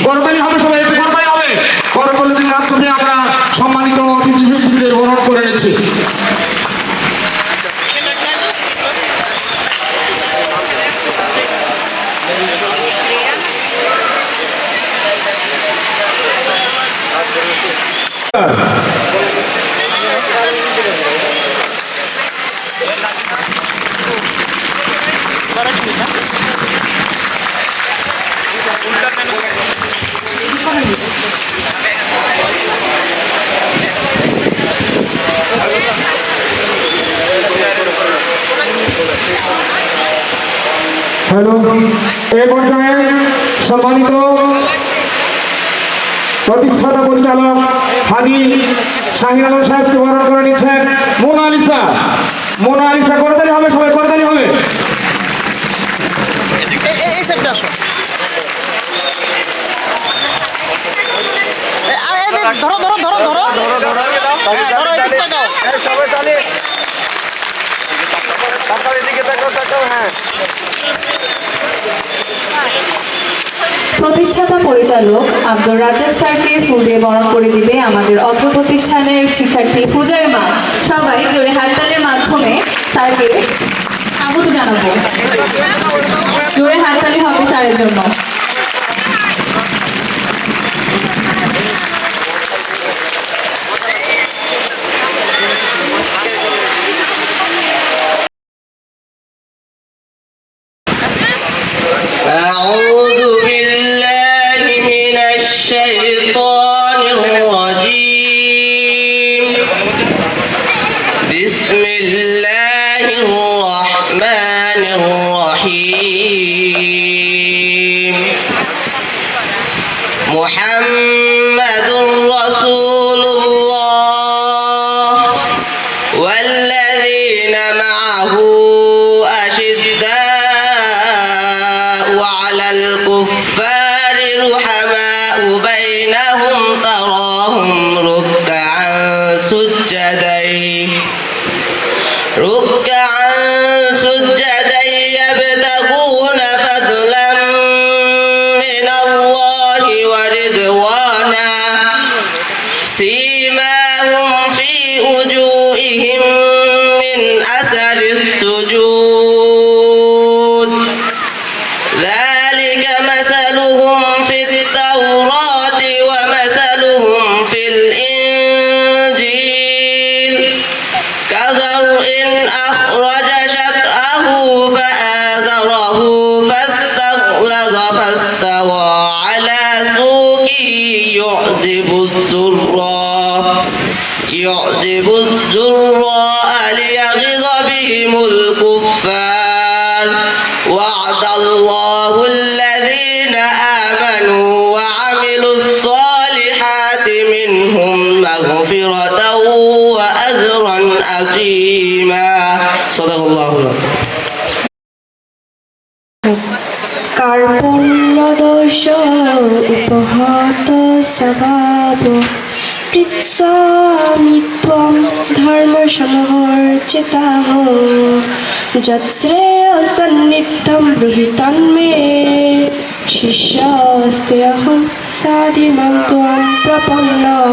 করতালি হবে, সবাই একটু করতালি হবে। করতালির মাধ্যমে আমরা সম্মানিত অতিথিদের বরণ করে নিচ্ছি। হ্যালো, এ পর্যায়ে সম্মানিত প্রতিষ্ঠাতা পরিচালক হাজী শাহিন আলম সাহেবকে বরণ করে নিচ্ছেন মোনালিসা। মোনালিসা করতালি হবে, সবাই করতালি হবে। ধরো ধরো ধরো ধরো প্রতিষ্ঠাতা পরিচালক আব্দুর রাজ্জাক স্যারকে ফুল দিয়ে বরণ করে দিবে আমাদের অত্র প্রতিষ্ঠানের শিক্ষার্থী পূজাইমা। সবাই জোরে হাততালির মাধ্যমে স্যারকে স্বাগত জানাবো। জোরে হাততালি হবে স্যারের জন্য। أعوذ بالله من الشيطان الرجيم. بسم الله الرحمن الرحيم. محمد رسول الله والذين معه الكفار رحماء بينهم تراهم ركعا سجدا يبتغون فضلا من الله ورضوانا سيماهم في وجوههم من أثر السجود ذلك مثلهم في التوراة ومثلهم في الإنجيل كزرع أخرج شطأه فآزره فاستغلظ فاستوى على سوقه يعجب الزراء ليغيظ بهم الكفار وعد الله الذين آمنوا وعملوا الصالحات منهم مغفرة وأجرا عظيما صدق الله العظيم. কার্পণ্যদোষ উপহত স্বভাব পৃচ্ছামি ত্বং ধর্মসমহর্চিতাঃ যৎশ্রেয়সন্নিত্যং ব্রূহি তন্মে শিষ্যস্তেऽহং সাদিমং ত্বং প্রপন্নঃ।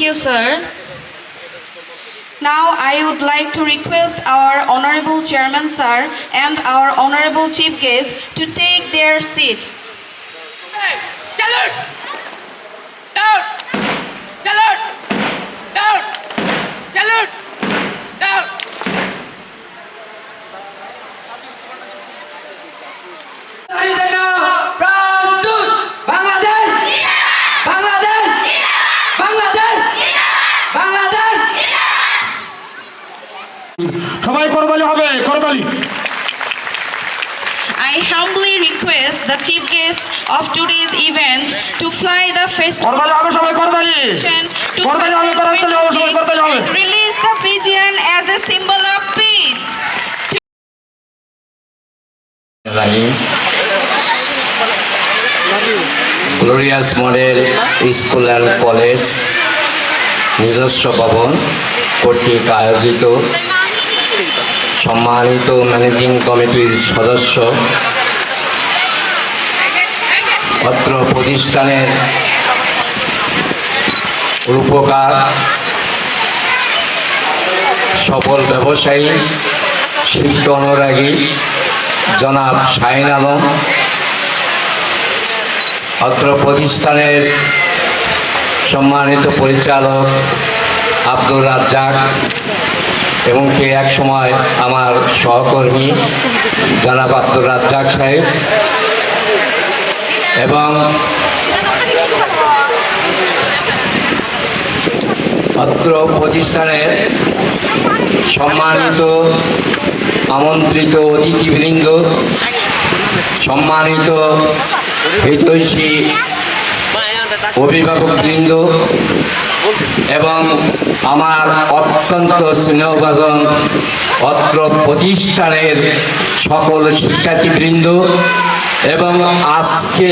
you, sir. Now I would like to request our Honorable Chairman, sir, and our Honorable Chief Guest to take their seats. Hey, salute! Down! Salute! Down! Salute! Down! প্রস্তুত বাংলাদেশ বাংলাদেশ বাংলাদেশ বাংলাদেশ সবাই করতালি হবে, করতালি। I humbly request the chief guest of today's event to fly the festival করতালি হবে, সবাই করতালি। to করতালি হবে, করতালি হবে, সবাই করতালি হবে। and release the pigeon as a symbol of peace. Glorious model school and college নিজস্ব ভবন কর্তৃক আয়োজিত সম্মানিত ম্যানেজিং কমিটির সদস্য, অত্র প্রতিষ্ঠানের রূপকার, সফল ব্যবসায়ী, শিক্ষা অনুরাগী জনাব শাহিন আলম, অত্র প্রতিষ্ঠানের সম্মানিত পরিচালক আব্দুর রাজ্জাক এবং কে এক সময় আমার সহকর্মী জনাব আব্দুর রাজ্জাক সাহেব এবং অত্র প্রতিষ্ঠানের সম্মানিত আমন্ত্রিত অতিথিবৃন্দ, সম্মানিত হিতৈষী অভিভাবকবৃন্দ এবং আমার অত্যন্ত স্নেহভাজন অত্র প্রতিষ্ঠানের সকল শিক্ষার্থীবৃন্দ এবং আজকে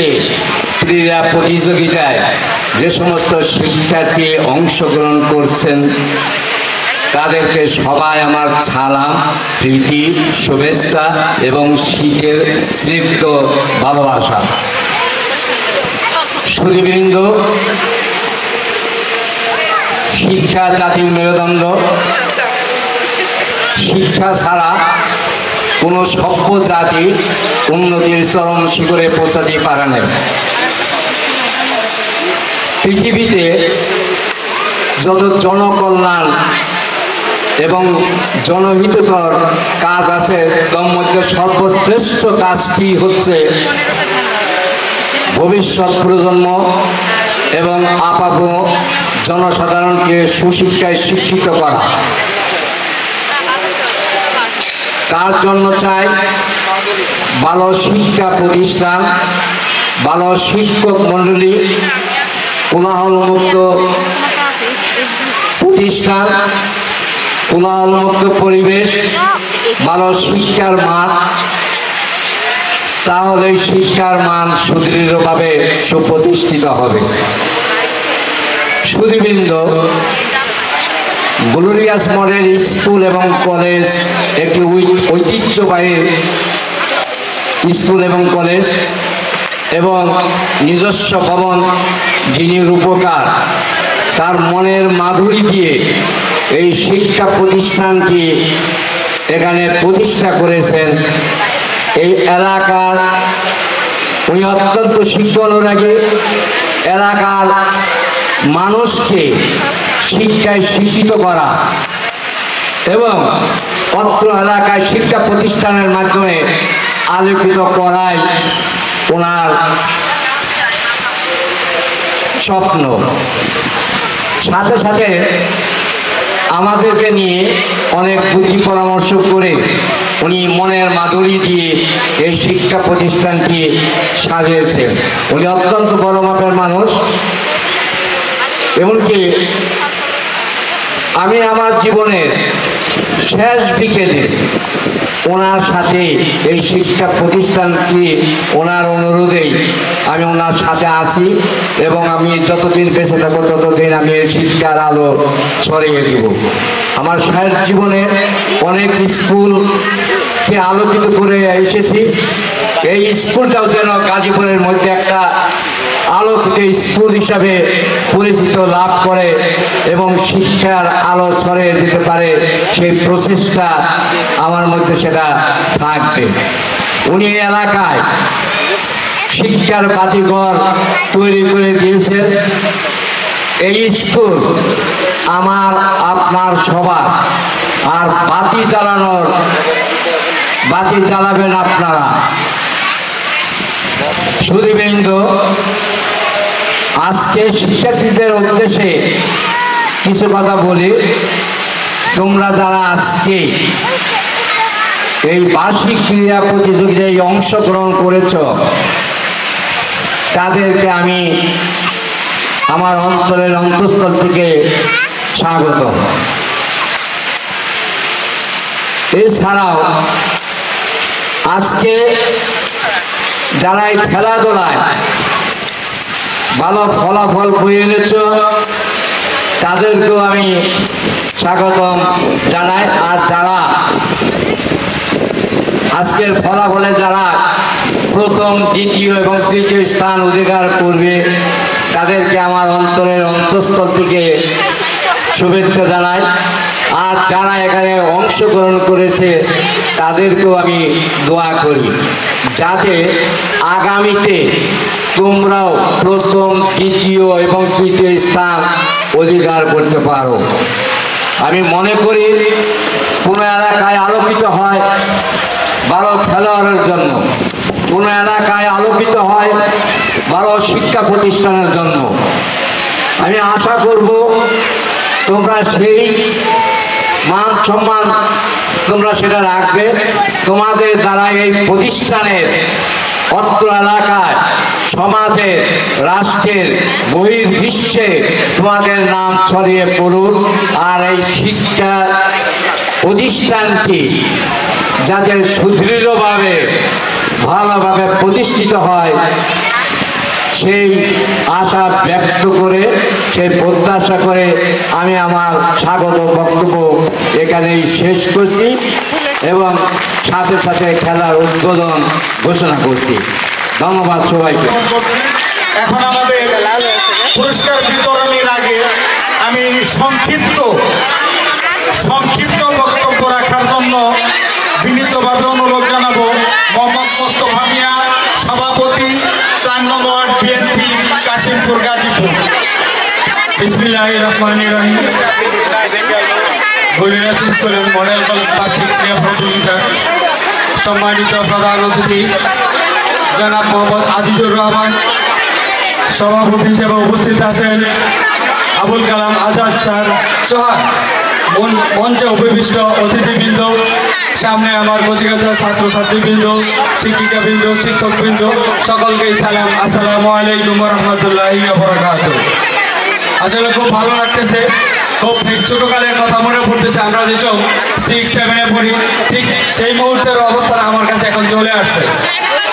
ক্রীড়া প্রতিযোগিতায় যে সমস্ত শিক্ষার্থী অংশগ্রহণ করছেন তাদেরকে সবাই আমার সালাম, প্রীতি, শুভেচ্ছা এবং শীতের স্নিগ্ধ ভালোবাসা। সুধীবৃন্দ, শিক্ষা জাতির মেরুদণ্ড। শিক্ষা ছাড়া কোনো সভ্য জাতি উন্নতির চরম শিখরে পৌঁছাতে পারে না। পৃথিবীতে যত জনকল্যাণ এবং জনহিতকর কাজ আছে তার মধ্যে সর্বশ্রেষ্ঠ কাজটি হচ্ছে ভবিষ্যৎ প্রজন্ম এবং আপাত জনসাধারণকে সুশিক্ষায় শিক্ষিত করা। তার জন্য চাই ভালো শিক্ষা প্রতিষ্ঠান, ভালো শিক্ষক মণ্ডলী, কোলাহলমুক্ত প্রতিষ্ঠান, কোলাহলমুক্ত পরিবেশ, ভালো শিক্ষার মান। তাহলে শিক্ষার মান সুদৃঢ়ভাবে সুপ্রতিষ্ঠিত হবে। সুধীবৃন্দ, গ্লোরিয়াস মডেল স্কুল এবং কলেজ একটি ঐতিহ্যবাহী স্কুল এবং কলেজ এবং নিজস্ব ভবন যিনি রূপকার, তার মনের মাধুরী দিয়ে এই শিক্ষা প্রতিষ্ঠানটি এখানে প্রতিষ্ঠা করেছেন। এই এলাকার উনি অত্যন্ত শিক্ষা অনুরাগী, এলাকার মানুষকে শিক্ষায় শিক্ষিত করা এবং অত্র এলাকায় শিক্ষা প্রতিষ্ঠানের মাধ্যমে আলোকিত করাই ওনার স্বপ্ন। সাথে সাথে আমাদেরকে নিয়ে অনেক বুদ্ধি পরামর্শ করে উনি মনের মাধুরী দিয়ে এই শিক্ষা প্রতিষ্ঠানটি সাজিয়েছেন। উনি অত্যন্ত বড় মাপের মানুষ। এমনকি আমি আমার জীবনের শেষ বিকেলে ওনার সাথে এই শিক্ষা প্রতিষ্ঠানটি ওনার অনুরোধেই আমি ওনার সাথে আছি এবং আমি যতদিন বেঁচে থাকবো ততদিন আমি এই শিক্ষার আলো ছড়িয়ে দিব। আমার শেষ জীবনে অনেক স্কুলকে আলোকিত করে এসেছি। এই স্কুলটাও যেন গাজীপুরের মধ্যে একটা আলোকিত স্কুল হিসাবে পরিচিত লাভ করে এবং শিক্ষার আলো ছড়িয়ে দিতে পারে, সেই প্রচেষ্টা আমার মধ্যে সেটা থাকবে। উনি এলাকায় শিক্ষার বাতিঘর তৈরি করে দিয়েছেন। এই স্কুল আমার আপনার সবার। আর বাতি জ্বালাবেন আপনারা। সুধীবৃন্দ, আজকে শিক্ষার্থীদের উদ্দেশ্যে কিছু কথা বলি। তোমরা যারা আজকে এই বার্ষিক ক্রীড়া প্রতিযোগিতায় অংশগ্রহণ করেছ, তাদেরকে আমি আমার অন্তরের অন্তঃস্থল থেকে স্বাগত। এছাড়াও আজকে যারা এই খেলাধুলায় ভালো ফলাফল বয়ে এনেছ, তাদেরকেও আমি স্বাগতম জানাই। আর যারা আজকের ফলাফলে যারা প্রথম, দ্বিতীয় এবং তৃতীয় স্থান অধিকার করবে, তাদেরকে আমার অন্তরের অন্তঃস্থল থেকে শুভেচ্ছা জানাই। আর যারা এখানে অংশগ্রহণ করেছে, তাদেরকেও আমি দোয়া করি যাতে আগামীতে তোমরাও প্রথম, দ্বিতীয় এবং তৃতীয় স্থান অধিকার করতে পারো। আমি মনে করি কোনো এলাকায় আলোকিত হয় ভালো খেলোয়াড়ের জন্য, কোনো এলাকায় আলোকিত হয় ভালো শিক্ষা প্রতিষ্ঠানের জন্য। আমি আশা করব তোমরা সেই মান সম্মান তোমরা সেটা রাখবে। তোমাদের দ্বারা এই প্রতিষ্ঠানের অত্র এলাকায়, সমাজে, রাষ্ট্রের বহির্বিশ্বে তোমাদের নাম ছড়িয়ে পড়ুন। আর এই শিক্ষা প্রতিষ্ঠানটি যাতে সুদৃঢ়ভাবে ভালোভাবে প্রতিষ্ঠিত হয়, সেই আশা ব্যক্ত করে, সেই প্রত্যাশা করে আমি আমার স্বাগত বক্তব্য এখানেই শেষ করছি এবং সাথে সাথে খেলার উদ্বোধন ঘোষণা করছি। ধন্যবাদ সবাইকে। এখন আমাদের পুরস্কার বিতরণের আগে আমি সংক্ষিপ্ত বক্তব্য রাখার জন্য বিনীতভাবে অনুরোধ জানাবো মোহাম্মদ মোস্তফা মিয়া, সভাপতি 4 নং ওয়ার্ড বিএনপি, কাশিমপুর, গাজীপুর। বিসমিল্লাহির রহমানির রহিম। হলিদাস স্কুলের মডেল কলেজ বার্ষিক ক্রীড়া প্রতিযোগিতার সম্মানিত প্রধান অতিথি জনাব মোহাম্মদ আজিজুর রহমান, সভাপতি হিসেবে উপস্থিত আছেন আবুল কালাম আজাদ স্যার সহ মঞ্চে উপবিষ্ট অতিথিবৃন্দ, সামনে আমার কচিকাছার ছাত্রছাত্রীবৃন্দ, শিক্ষিকাবৃন্দ, শিক্ষকবৃন্দ, সকলকেই সালাম। আসসালামু আলাইকুম রহমতুল্লাহি ওয়া বারাকাতুহু। আসলে খুব ভালো লাগতেছে, খুব ছোটকালের কথা মনে পড়তেছে। আমরা যেসব 6, 7-এ পড়ি, ঠিক সেই মুহূর্তের অবস্থান আমার কাছে এখন চলে আসছে।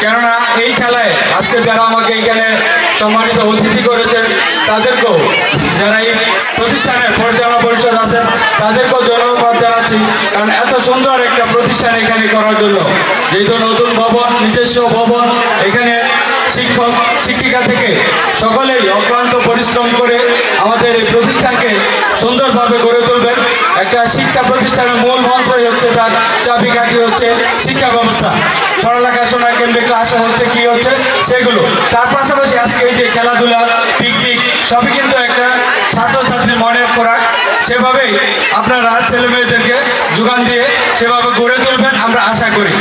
কেননা এই খেলায় আজকে যারা আমাকে এইখানে সম্মানিত অতিথি করেছেন, তাদেরকেও, যারা এই প্রতিষ্ঠানের পরিচালনা পরিষদ আছেন, তাদেরকেও ধন্যবাদ জানাচ্ছি। কারণ এত সুন্দর একটা প্রতিষ্ঠান এখানে করার জন্য, যেহেতু নতুন ভবন, নিজস্ব ভবন, এখানে শিক্ষক শিক্ষিকা থেকে সকলেই অক্লান্ত পরিশ্রম করে আমাদের এই প্রতিষ্ঠানকে সুন্দরভাবে গড়ে তুলবেন। একটা শিক্ষা প্রতিষ্ঠানের মূল মন্ত্রই হচ্ছে, তার চাবিকাঠি হচ্ছে শিক্ষা ব্যবস্থা। পড়ালেখা, শোনা, কেন্দ্রে ক্লাসে হচ্ছে কি হচ্ছে সেগুলো। তার পাশাপাশি আজকে এই যে খেলাধুলা, পিকনিক, সবই কিন্তু একটা ছাত্রছাত্রীর মনের খোরাক। সেভাবেই আপনারা ছেলে মেয়েদেরকে যোগান দিয়ে সেভাবে গড়ে তুলবেন আমরা আশা করি।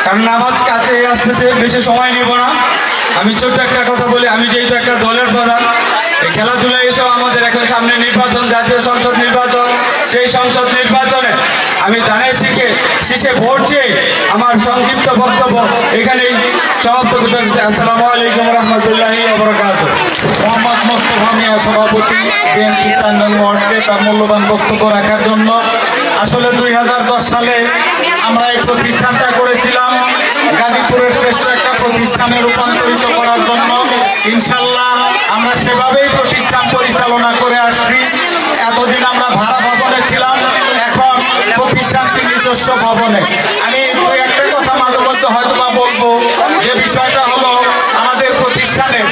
কারণ নামাজ কাছে আসতেছে, বেশি সময় নিব না। আমি ছোট্ট একটা কথা বলি, আমি যেহেতু একটা দলের প্রধান, এই খেলাধুলায় এসেও আমাদের এখন সামনে নির্বাচন, জাতীয় সংসদ নির্বাচন। সেই সংসদ নির্বাচনে আমি ধানের শীষে ভোট চেয়ে আমার সংক্ষিপ্ত বক্তব্য এখানেই সমাপ্ত করতে। আসসালামু আলাইকুম রহমতুল্লাহি ওয়া বারাকাতুহু। মোহাম্মদ মোস্তফা মিয়া, সভাপতি বিএনপি 4 নং ওয়ার্ডকে তার মূল্যবান বক্তব্য রাখার জন্য। আসলে 2010 সালে আমরা এই প্রতিষ্ঠানটা করেছিলাম গাজীপুরের শ্রেষ্ঠ একটা প্রতিষ্ঠানে রূপান্তরিত করার জন্য। ইনশাল্লাহ আমরা সেভাবেই প্রতিষ্ঠান পরিচালনা করে আসছি। এতদিন আমরা ভাড়া ভবনে ছিলাম, এখন প্রতিষ্ঠানটি নিজস্ব ভবনে। আমি একটা কথা মাঝে মধ্যে হয়তো বা বলবো, যে বিষয়টা হলো আমাদের প্রতিষ্ঠানের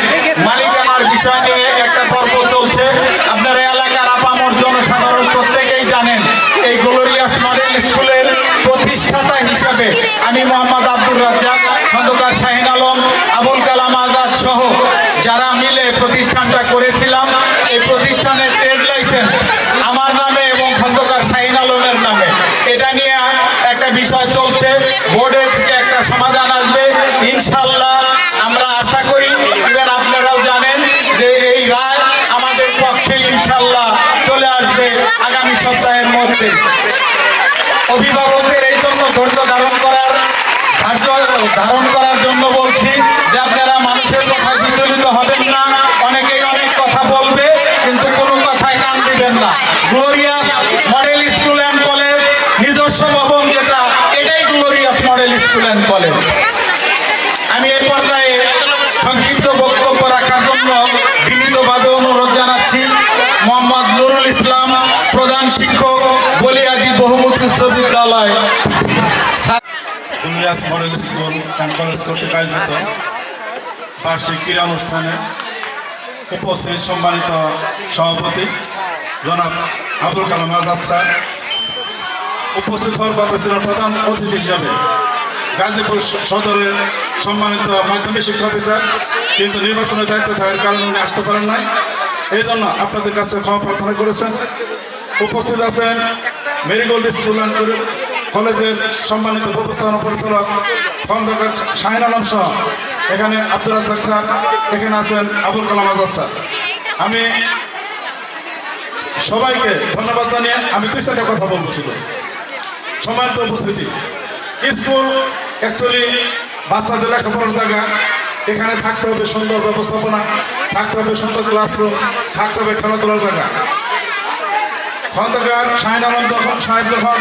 হিসাবে আমি মোহাম্মদ আব্দুর রাজ্জাক, খন্দকার শাহিন আলম, আবুল কালাম আজাদ সহ যারা মিলে প্রতিষ্ঠানটা করেছিলাম, এই প্রতিষ্ঠানের ট্রেড লাইসেন্স আমার নামে এবং খন্দকার শাহিন আলমের নামে, এটা নিয়ে একটা বিষয় চলছে। বোর্ডের থেকে একটা সমাধান আসবে ইনশাল্লাহ। আমরা আশা করি, ইভেন আপনারাও জানেন যে এই রায় আমাদের পক্ষে ইনশাল্লাহ চলে আসবে আগামী সপ্তাহের মধ্যে। অভিভাবকদের এই জন্য ধৈর্য ধারণ করার জন্য বলছি যে আপনারা মানুষের কথায় বিচলিত হবেন না। অনেকেই অনেক কথা বলবে, কিন্তু কোনো কথায় কান দিবেন না। Glorious model school and college নিজস্ব ভবন যেটা, এটাই glorious model school and college. আমি এই পর্যায়ে সংক্ষিপ্ত বক্তব্য রাখার জন্য বিনীতভাবে অনুরোধ জানাচ্ছি মোহাম্মদ নুরুল ইসলাম, প্রধান শিক্ষক, বলিয়াদি বহুমুখী বিশ্ববিদ্যালয়। Glorious model school and college কর্তৃক আয়োজিত বার্ষিক ক্রীড়া অনুষ্ঠানে উপস্থিত সম্মানিত সভাপতি জনাব আবুল কালাম আজাদ স্যার, উপস্থিত হওয়ার কথা ছিল প্রধান অতিথি হিসাবে গাজীপুর সদরের সম্মানিত মাধ্যমিক শিক্ষা অফিসার, কিন্তু নির্বাচনের দায়িত্ব থাকার কারণে উনি আসতে পারেন নাই। এই জন্য আপনাদের কাছে ক্ষমা প্রার্থনা করেছেন। উপস্থিত আছেন মেরিগোল্ড স্কুল অ্যান্ড কলেজের সম্মানিত ব্যবস্থাপনা পরিচালক খন্দকার শাহিন আলম সহ, এখানে আব্দুর রাজ্জাক স্যার, এখানে আছেন আবুল কালাম আজাদ স্যার। আমি সবাইকে ধন্যবাদ জানিয়ে আমি 2-4টা কথা বলবো। ছিল সম্মানিত উপস্থিতি, স্কুল অ্যাকচুয়ালি বাচ্চাদের লেখাপড়ার জায়গা। এখানে থাকতে হবে সুন্দর ব্যবস্থাপনা, থাকতে হবে সুন্দর ক্লাসরুম, থাকতে হবে খেলাধুলার জায়গা। খন্দকার শাহিন আলম সাহেব যখন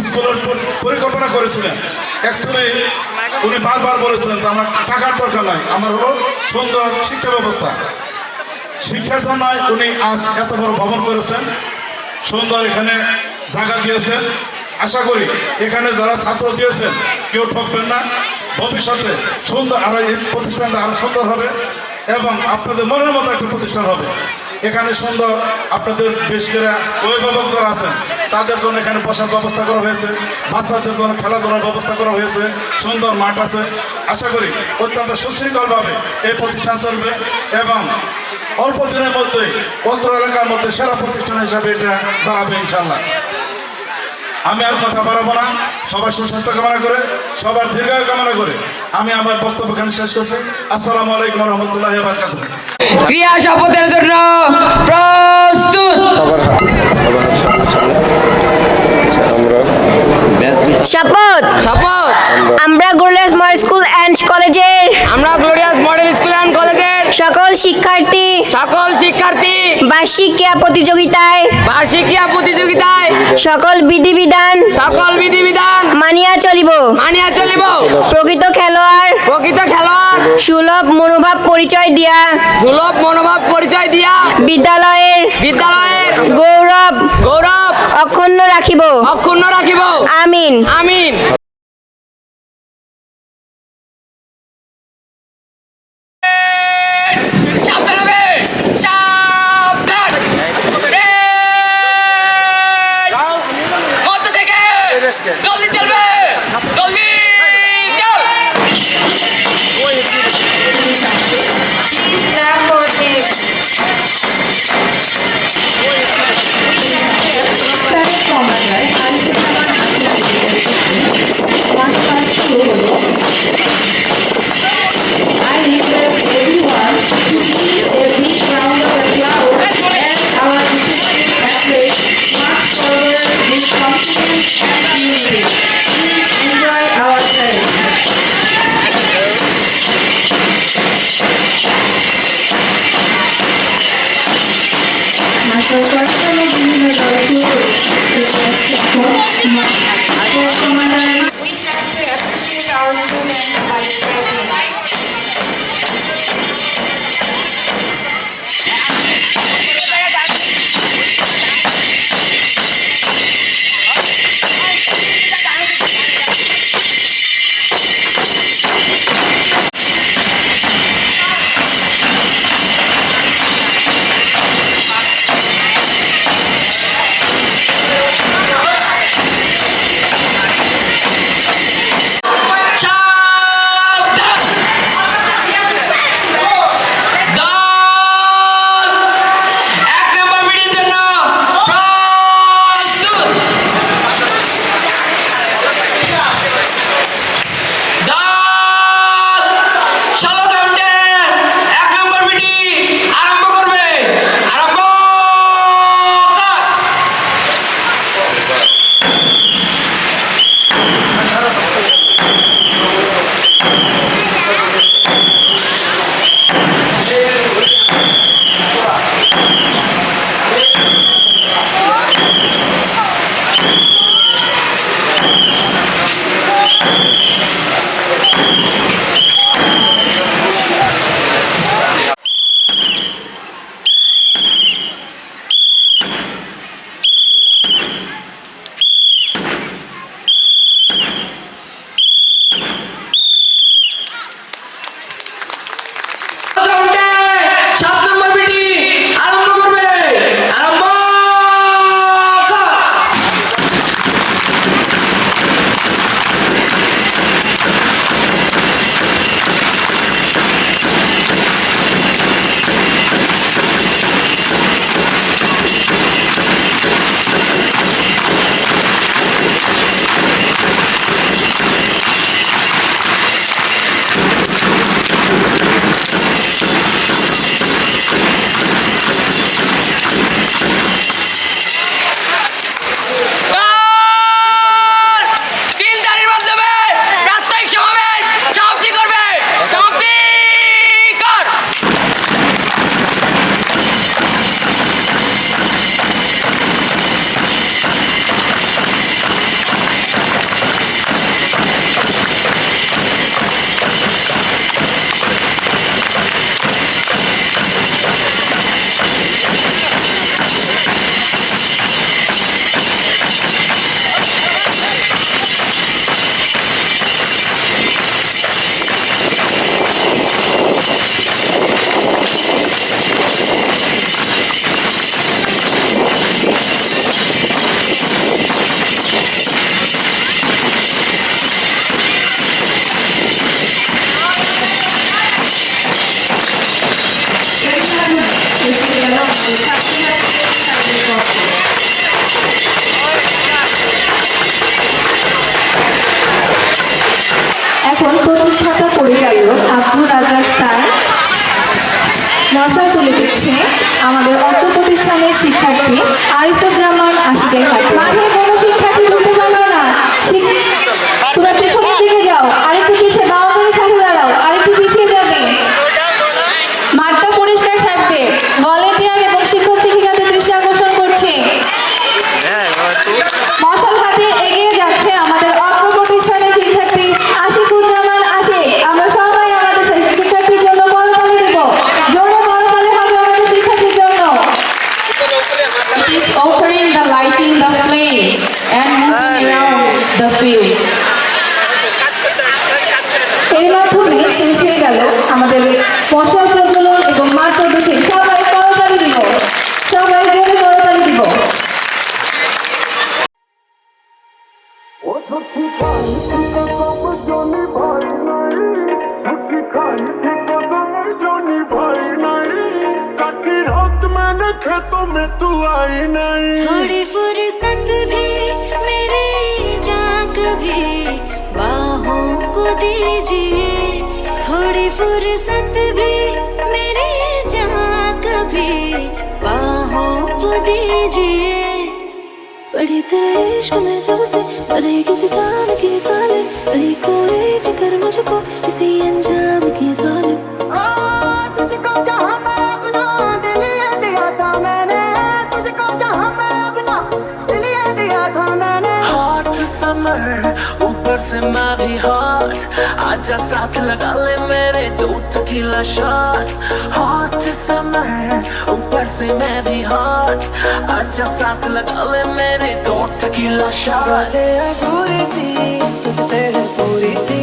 স্কুলের পরিকল্পনা করেছিলেন, অ্যাকচুয়ালি উনি বারবার বলেছিলেন যে আমার টাকার দরকার নাই, আমার হলো সুন্দর শিক্ষা ব্যবস্থা। শিক্ষার জন্য উনি আজ এত বড় ভবন করেছেন, সুন্দর এখানে জায়গা দিয়েছেন। আশা করি এখানে যারা ছাত্র দিয়েছেন কেউ ঠকবেন না। ভবিষ্যতে সুন্দর আরো এই প্রতিষ্ঠানটা আরো সুন্দর হবে এবং আপনাদের মনের মতো একটা প্রতিষ্ঠান হবে। এখানে সুন্দর আপনাদের বেশ করে অভিভাবক যারা আছেন তাদের জন্য এখানে বসার ব্যবস্থা করা হয়েছে, বাচ্চাদের জন্য খেলাধুলার ব্যবস্থা করা হয়েছে, সুন্দর মাঠ আছে। আশা করি অত্যন্ত সুশৃঙ্খলভাবে এই প্রতিষ্ঠান চলবে এবং অল্প দিনের মধ্যেই অত্র এলাকার মধ্যে সেরা প্রতিষ্ঠান হিসাবে এটা দাঁড়াবে ইনশাল্লাহ। আমি আর কথা বাড়াবো না। সবার সুস্বাস্থ্য কামনা করে, সবার দীর্ঘায়ু কামনা করে আমি আমার বক্তব্য এখানে শেষ করছি। আসসালামু আলাইকুম ওয়া রাহমাতুল্লাহি ওয়া বারাকাতুহু। ক্রিয়া শপথের জন্য প্রস্তুত। শপথ। শপথ। আমরা গ্লোরিয়াস মডেল স্কুল অ্যান্ড কলেজের সকল শিক্ষার্থী বার্ষিক ক্রীড়া প্রতিযোগিতায় সকল বিধিবিধান মানিয়া চলিব। প্রকৃত খেলোয়াড় সুলভ মনোভাব পরিচয় দিয়া বিদ্যালয়ের গৌরব অক্ষুণ্ণ রাখিব। আমিন। জলদি চলবে, জলদি চল। I request everyone to give a big round of applause as our distinguished athletes march forward with confidence and unity. Please enjoy our parade. Master Kwasana Gina Dalku Commander. We have to appreciate our students by clapping. এখন প্রতিষ্ঠাতা পরিচালক Abdur Razzak sir মশাল তুলে দিচ্ছে আমাদের অত্র প্রতিষ্ঠানের শিক্ষার্থী আরিফুজ্জামান আশিকের হাতে। মাঠে কোনো শিক্ষার্থী ঢুকতে পারবে না, তোমরা পেছনের দিকে যাও, আরেকটু পিছিয়ে বাউন্ডারির সাথে দাঁড়াও, আরেকটু পিছিয়ে যাবে। মাঠটা পরিষ্কার থাকবে। ভলেন্টিয়ার এবং শিক্ষক শিক্ষিকাদের দৃষ্টি আকর্ষণ করছে। মশাল হাতে এগিয়ে যাচ্ছে আমাদের অত্র প্রতিষ্ঠানের শিক্ষার্থী আশিকুজ্জামান আশিক। আমরা সবাই আমাদের শিক্ষার্থীর জন্য করতালি দেব। জোরে করতালি হবে আমাদের শিক্ষার্থীর জন্য। It is offering the lighting the flame and moving around the field. এর মাধ্যমে শেষ হয়ে গেল আমাদের মশাল প্রজ্বলন এবং মাঠ প্রদক্ষিণ। সবাই করতালি দিব, সবাই জোরে করতালি দিব। थोड़ी फुर्सत भी मेरी जाग भी बाहों को दीजिए, थोड़ी फुर्सत भी मेरी जाग भी बाहों को दीजिए। बड़ी तेरे इश्क में जब से बड़ी किसी काम की सालिम, बड़ी कोई फिक्र मुझको किसी अंजाम की सालिम। तुझको जहाँ पे अपना दिल दिया था मैंने, तुझको जहाँ पे अपना दिल दिया था मैंने। हॉट समर ऊपर से मैं भी हॉट, आजा साथ लगा ले मेरे 2 tequila शॉट। हॉट समर ऊपर से मैं भी हॉट, आजा साथ लगा ले मेरे 2 tequila शॉट। बातें अधूरी सी तुझसे है पूरी सी,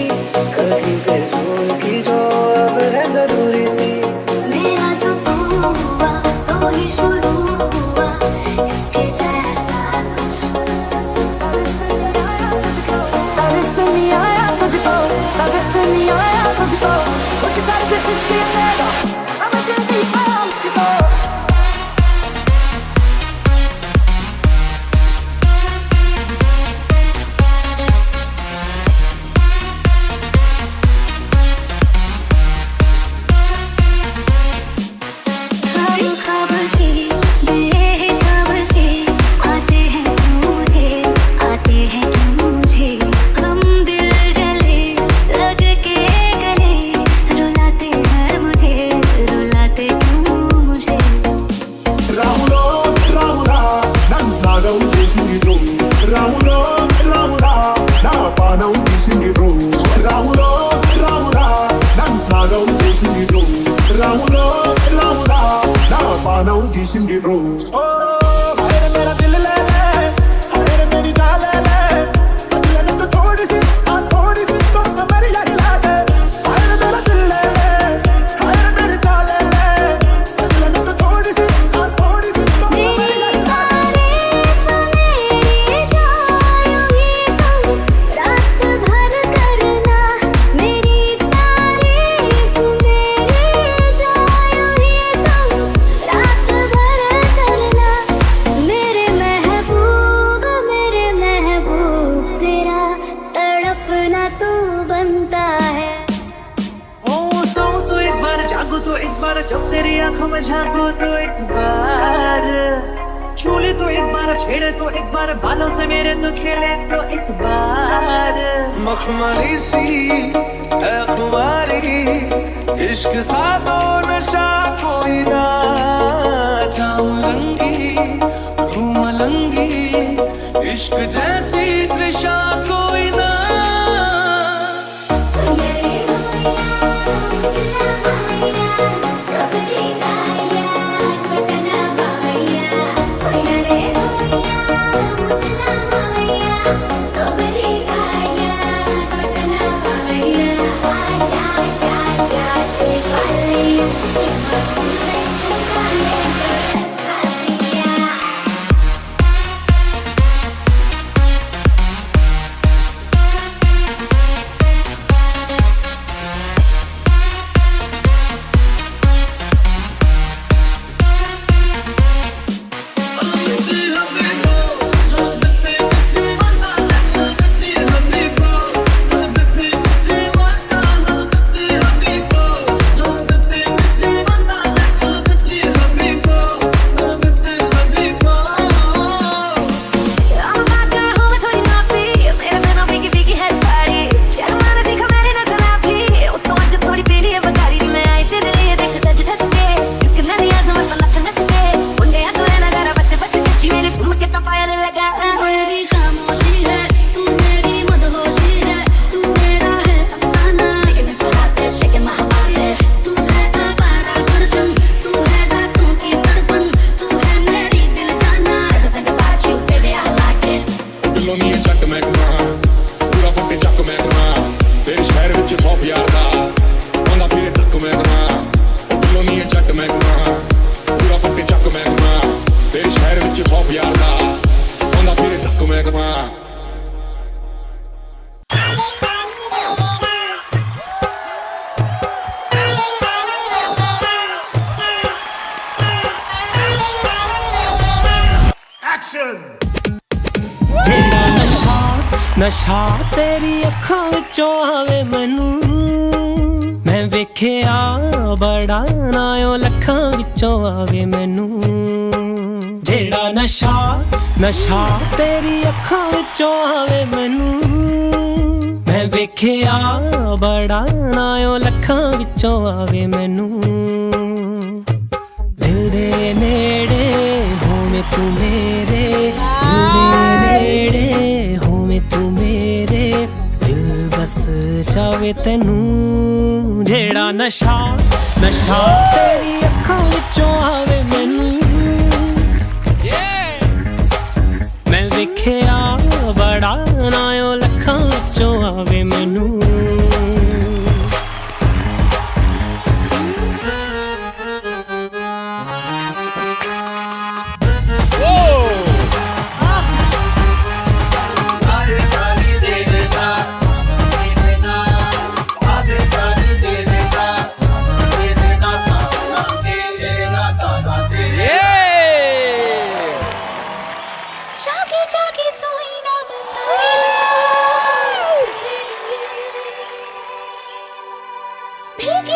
कल की फिजूल की जो अब है जरूरी सी। मेरा जो तू हुआ तो ही शुरू हुआ, इसके जैसा कुछ कभी से नहीं आया तुझको, कभी से नहीं आया तुझको, कुछ करके इसके मेरा अब जल्दी आओ तुझको। खबर से बेहिसाब से आते हैं क्यों मुझे, आते हैं क्यों मुझे हम दिल जले लग के गले, रुलाते हैं मुझे, रुलाते क्यों मुझे। రాములో రాముడా నన్నాగం చేసింది రో, రాములో రాముడా నా పానం తీసింది రో, రాములో రాముడా నన్నాగం చేసింది రో, రాములో రాముడా నా పానం తీసింది రో। ఓ హైరే మేరా దిల్ లే లే, హైరే మేరీ జాన్ లే లే, బదలనే तो थोड़ी सी तो मेरी यही लाग है। हैरे मेरा दिल ले ले, हैरे मेरी जान ले ले, बदलने तो थोड़ी सी तो मेरी यही लाग है। मेरी जायूंगी तुम रात भर करना, मेरी तारीफ मेरी जायूंगी तुम रात भर करना। मेरे महबूब तेरा तड़पना तो बनता है। ओ सोऊं तो एक बार, जागो तो एक बार, जब तेरी आंखों में झांको तो एक बार, छूले तो एक बार, छेड़े तो एक बार, बालों से मेरे तो खेले तो एक बार। मखमली सी है खुमारी, इश्क सा तो नशा कोई ना, जाम रंगी रूम लंगी, इश्क जैसी तृषा कोई ना। ਨਸ਼ਾ ਤੇਰੀ ਅੱਖਾਂ ਵਿੱਚੋਂ ਆਵੇ ਮੈਨੂੰ ਮੈਂ ਵੇਖਿਆ ਬੜਾ ਨਾ ਓ ਲੱਖਾਂ ਵਿੱਚੋਂ ਆਵੇ ਮੈਨੂੰ ਜਿਹੜਾ ਨਸ਼ਾ ਤੇਰੀ ਅੱਖਾਂ ਵਿੱਚੋਂ ਆਵੇ ਮੈਨੂੰ ਮੈਂ ਵੇਖਿਆ ਬੜਾ ਨਾ ਓ ਲੱਖਾਂ ਵਿੱਚੋਂ ਆਵੇ ਮੈਨੂੰ ਦਿਲ ਦੇ ਨੇੜੇ ਹੋਵੇਂ ਤੂੰ ਮੇਰੇ ਦਿਲ ਦੇ ਨੇੜੇ ਹੋਵੇਂ ਤੂੰ ਮੇਰੇ ਦਿਲ ਬਸ ਜਾਵੇ ਤੈਨੂੰ ਜਿਹੜਾ ਨਸ਼ਾ ਤੇਰੀ ਅੱਖਾਂ ਵਿੱਚੋਂ ਆਵੇ ਮੈਨੂੰ ਮੈਂ ਵੇਖਿਆ ਬੜਾ ਨਾ ਓ ਲੱਖਾਂ ਵਿੱਚੋਂ ਆਵੇ ਮੈਨੂੰ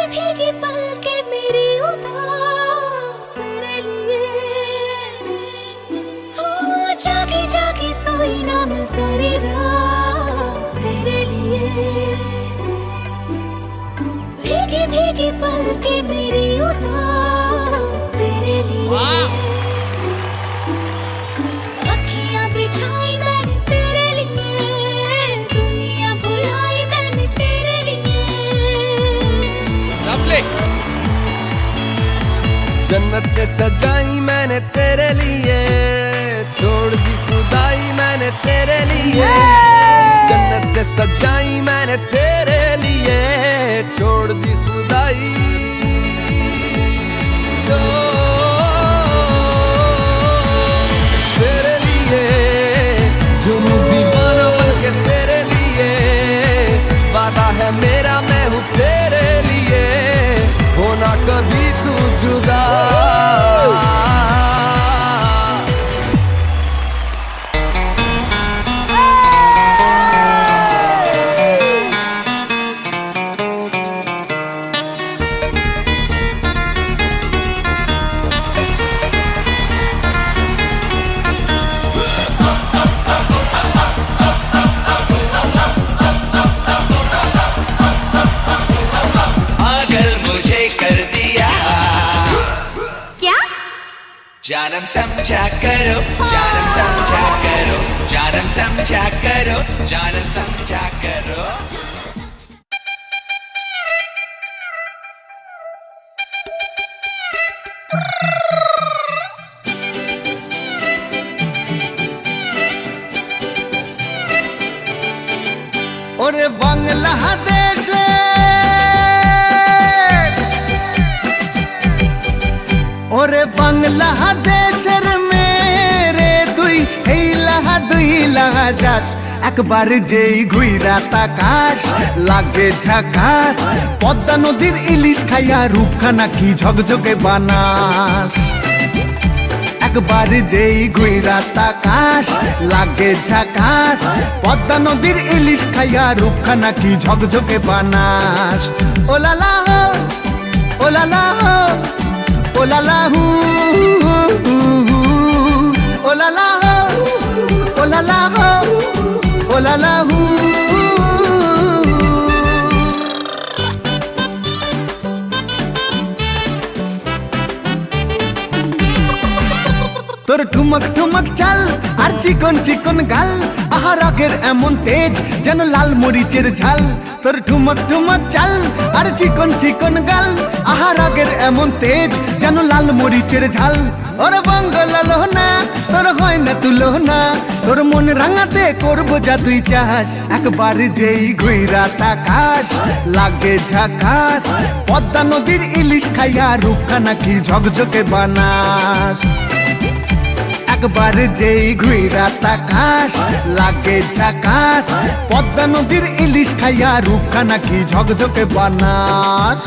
भीगी पलके मेरी उदास तेरे लिए हो जागी जागी सोई ना मैं सारी रात तेरे लिए भीगी भीगी पलके मेरी उदास तेरे लिए अखियां बिछाई मैंने तेरे लिए दुनिया बुलाई मैंने तेरे लिए जन्नत से सजाई मैंने तेरे लिए छोड़ दी खुदाई मैंने तेरे लिए जन्नत से सजाई मैंने तेरे लिए छोड़ दी खुदाई तेरे लिए झूम दीवाना बनके तेरे लिए वादा है मेरा मैं हूँ तेरे लिए होना कभी तू जुदा जानम समझा करो जानम समझा करो जानम समझा करो जानम समझा करो और बांग्लादेश और বাংলাদেশের মেরে তুই এই লাহা যাস একবার যেই ঘুইরা তাকাস লাগে ঝাকাস পদ্মা নদীর ইলিশ খাইয়া রূপখানা কি ঝকঝকে বানাস একবার যেই ঘুইরা তাকাস লাগে ঝাকাস পদ্মা নদীর ইলিশ খাইয়া রূপখানা কি ঝকঝকে বানাস oh la la oh la la Oh la la oh la la oh la la oh la la তোর ঠুমক ঠুমক চাল আর চিকন চিকন গাল আহার আগের এমন তেজ যেন লাল মরিচের ঝাল তোর ঠুমক ঠুমক চাল আর চিকন চিকন গাল আহার আগের এমন তেজ যেন লাল মরিচের ঝাল ওর বাংলা লোহনা তোর হয় না তুলনা তোর মন রাঙাতে করবো যা তুই চাস একবার যেই ঘুইরা তাকাস লাগে ঝাকাস পদ্মা নদীর ইলিশ খাইয়া রূপখানা কি ঝকঝকে বানাস একবার যেই ঘুইরা তাকাস লাগে ঝাকাস পদ্মা নদীর ইলিশ খাইয়া রূপখানা কি ঝকঝকে বানাস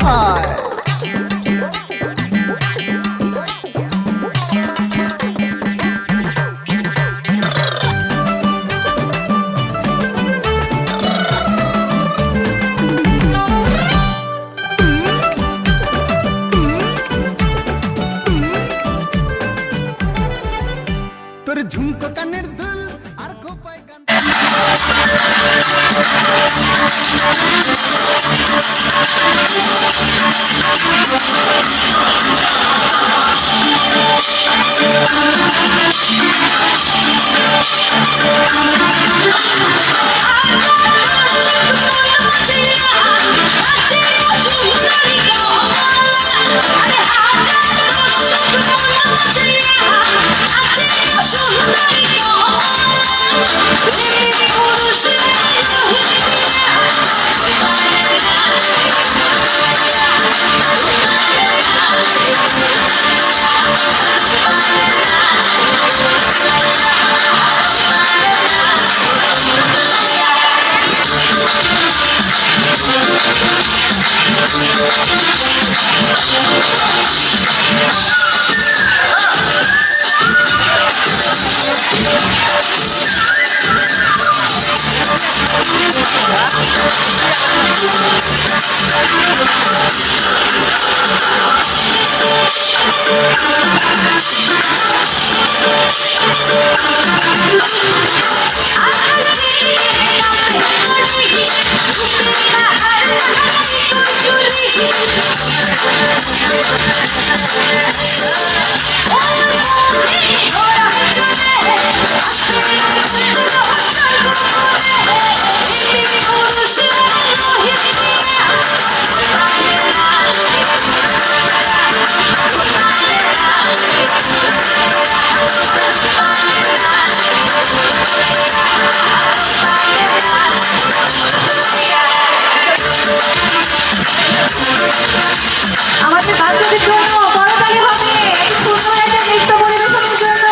আমাদের বাচ্চাদের জন্য করতালি হবে এই সুন্দর একটা নৃত্য পরিবেশনের জন্য।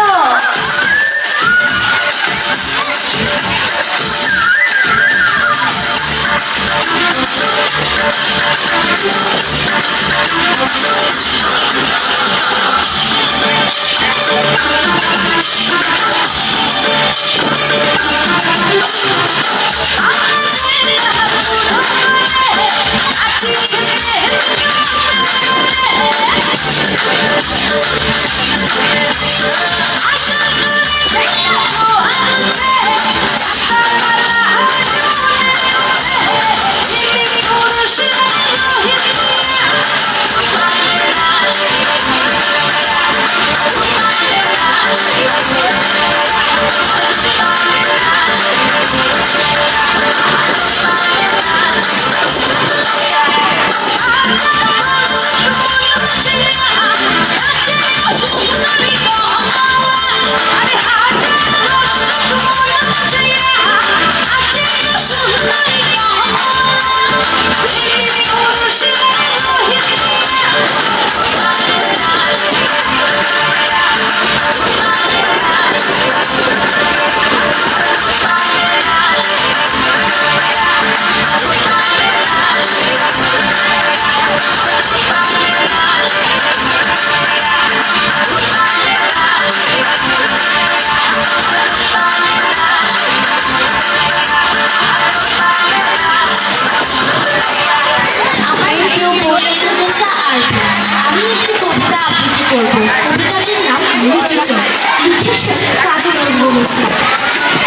আমি একটি কবিতা আবৃত্তি করব। কবিতাটির নাম রুচিচর, লিখেছেন কাজী নজরুল ইসলাম।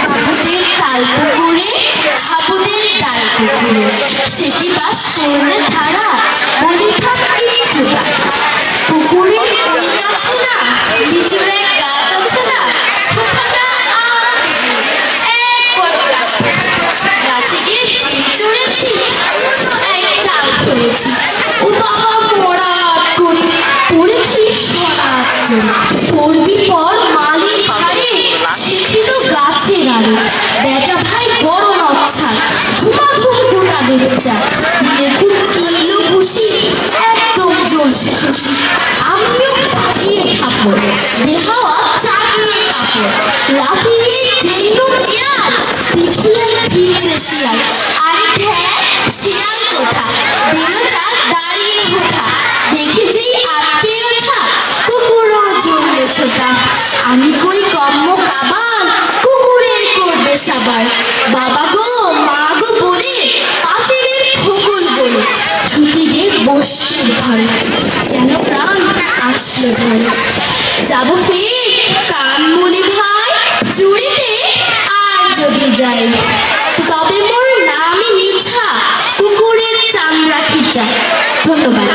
বাবুদের তাল পুকুরে, হাবুদের ডাল পুকুরে, সেটি বাস করলে ধারা, বলি থাক একটু পুকুরের ওই গাছে না লিচুর এক গাছ আছে না, খোকাটা গাছে গিয়ে চিড়ি চড়েছি, এক চাল ধরেছি, ও বাবা মরা করে পড়েছি সরাত জন্য, পড়বি পর মালি ভারে, সে ছিল গাছের আরে, বেটা ভাই বড় নচ্ছার, ধুমাধুম গোটা দেবে চার, দেখুন কিলো খুশি, একদম জ্বলছে খুশি, আমিও পাকিয়ে খাবো, দেহাওয়া চাকিয়ে কাপড়, লাফিয়ে যেইনো পিয়াল, দেখিয়ে ভিজে শিয়াল, আরে ধ্যান শিয়াল কোথা, দিল চাল দাঁড়িয়ে কোথা, দেখে যেই আটকে ওঠা, কুকুরও জমলে ছোটা, আমি কই কর্ম কাবার, কুকুরের করবে সাবার, বাবা গো মা গো বলে পাঁচিলের খোকল বলে, ছুটি গে বসছে ঘরে, যেন প্রাণ আসলো ধরে, যাবো ফের কানমুলি ভাই চুরিতে, আর যদি যাই তবে মোর নামই মিছা, কুকুরের চামড়া খিচা। ধন্যবাদ।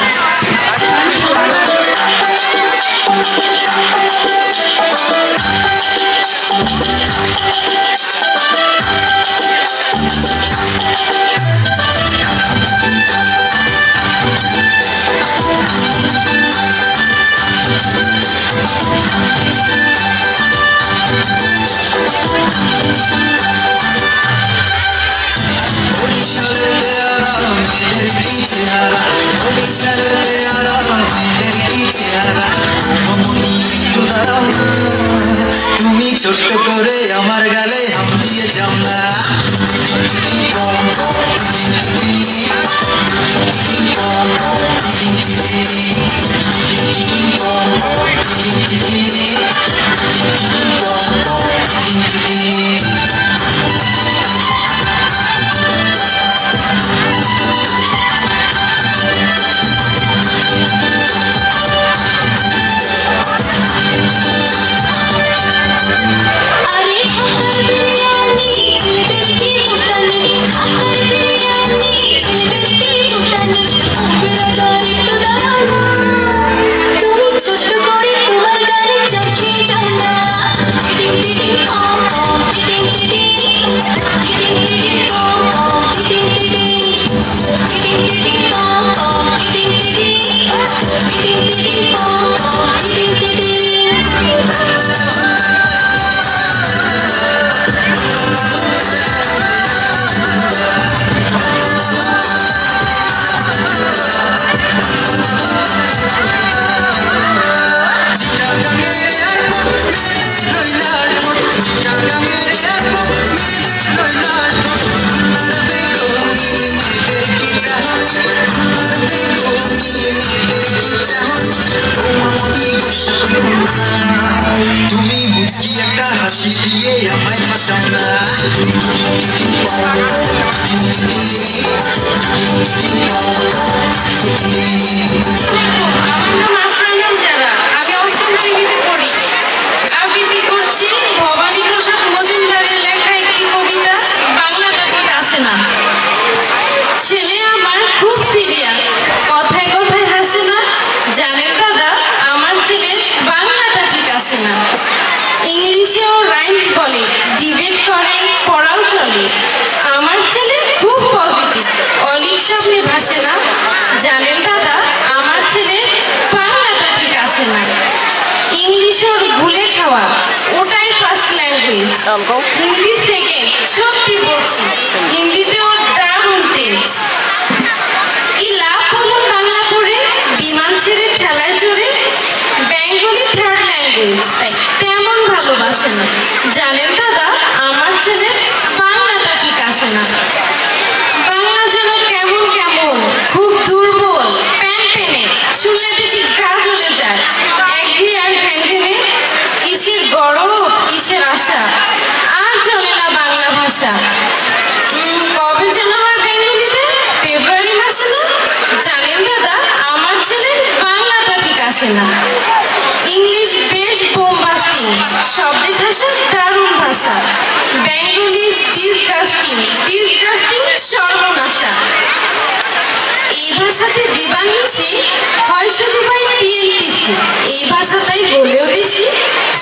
তুমি ছোট্ট করে আমার গালে হাম দিয়ে যাও না, আমার নাম আফরান জারা। আমি অষ্টম শ্রেণীতে পড়ি। আবৃত্তি করছি ভবানী প্রসাদ মজুমদারের লেখা একটি কবিতা, বাংলাটা ঠিক আসে না। ছেলে আমার খুব সিরিয়াস, কথায় কথায় হাসে না। জানেন দাদা, আমার ছেলে বাংলাটা ঠিক আসে না। ইংলিশেও রাইমস বলে, ডিবেট করে, পড়াও চলে। আমার ছেলে খুব পজিটিভ, অলিক স্বপ্নে ভাসে না। জানেন দাদা, আমার ছেলে বাংলাটা ঠিক আসে না। ইংলিশ ওর ভুলে খাওয়া, ওটাই ফার্স্ট ল্যাঙ্গুয়েজ। হিন্দি সেকেন্ড, সত্যি বলছি, হিন্দিতে ওর দারুণ তেজ। কি লাভ বলুন বাংলা পড়ে, বিমান ছেড়ে ঠেলায় চড়ে। বেঙ্গলি থার্ড ল্যাঙ্গুয়েজ, তাই তেমন ভালোবাসে না। জানেন দাদা, আমার ছেলে বাংলাটা ঠিক আসে না। বাংলা যেন কেমন কেমন, খুব দুর্বল, প্যান প্যানে, শুনলে বেশি গা জ্বলে যায়। একঘেয়ে আর ঘ্যানঘ্যানে, কিসের গরব, কিসের আশা, আর চলে না বাংলা ভাষা। কবে যেন হয় বেঙ্গলিতে, ফেব্রুয়ারি মাসে না। জানেন দাদা, আমার ছেলে বাংলাটা ঠিক আসে না। ইংলিশ বেশ বোমবাস্টিং, শব্দে ভাষা দারুণ ভাষা। বেঙ্গলি ডিসগাস্টিং, ডিসগাস্টিং সর্বনাশা। এই ভাষাতে দিবানিশি হয় শুধু ভাই টিএনপিসি। এই ভাষাটাই বলেও বেশি,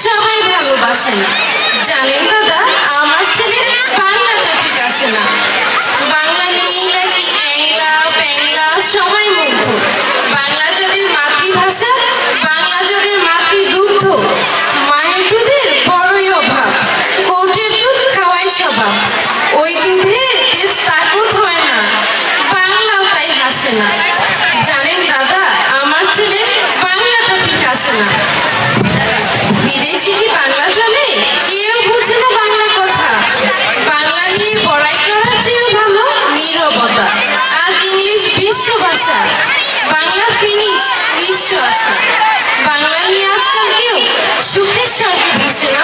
সবাই ভালোবাসে না। জানেন দাদা, আমার ছেলে বাংলাটা ঠিক আসে না। বাংলা নিয়েই নাকি অ্যাংলা প্যাংলা সবাই মুগ্ধ। বাংলা যাদের মাতৃভাষা, বাংলা যাদের মাতৃদুগ্ধ। মায়ের দুধের বড়ই অভাব, কোটের দুধ খাওয়াই স্বভাব। ওই দুধে তেজ তাকত হয় না, বাংলাও তাই হাসে না। জানেন দাদা, আমার ছেলে বাংলাটা ঠিক আসে না। বিদেশি কি বাংলা চলে, কেউ বুঝে না বাংলা কথা। বাংলা নিয়ে পড়াই করার চেয়েও ভালো নীরবতা। আজ ইংলিশ বিশ্ব ভাষা, বাংলা ফিনিশ বিশ্ব আশা। বাংলা নিয়ে আজকাল কেউ সুখের সঙ্গে ভাসে না।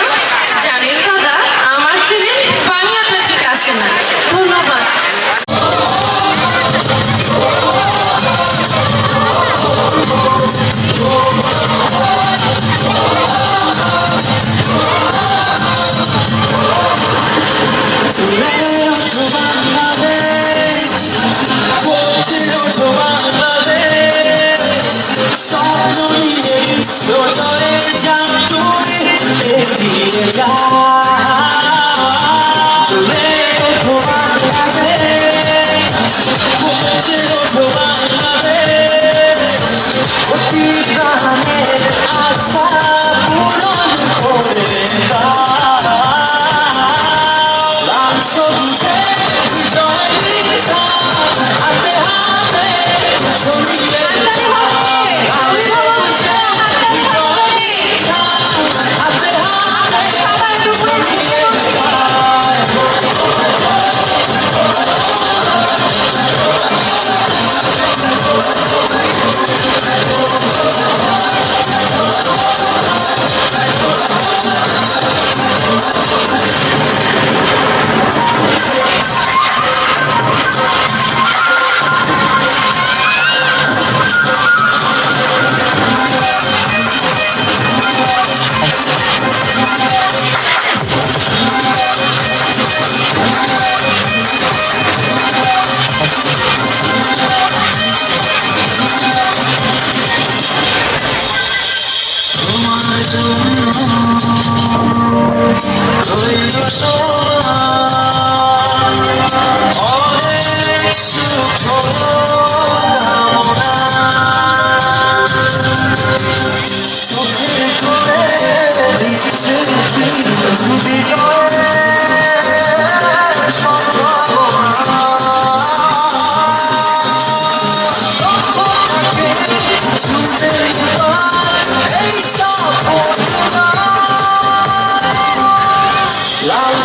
জানেন দাদা, আমার ছেলে বাংলাটা ঠিক আসে না। ধন্যবাদ। লাল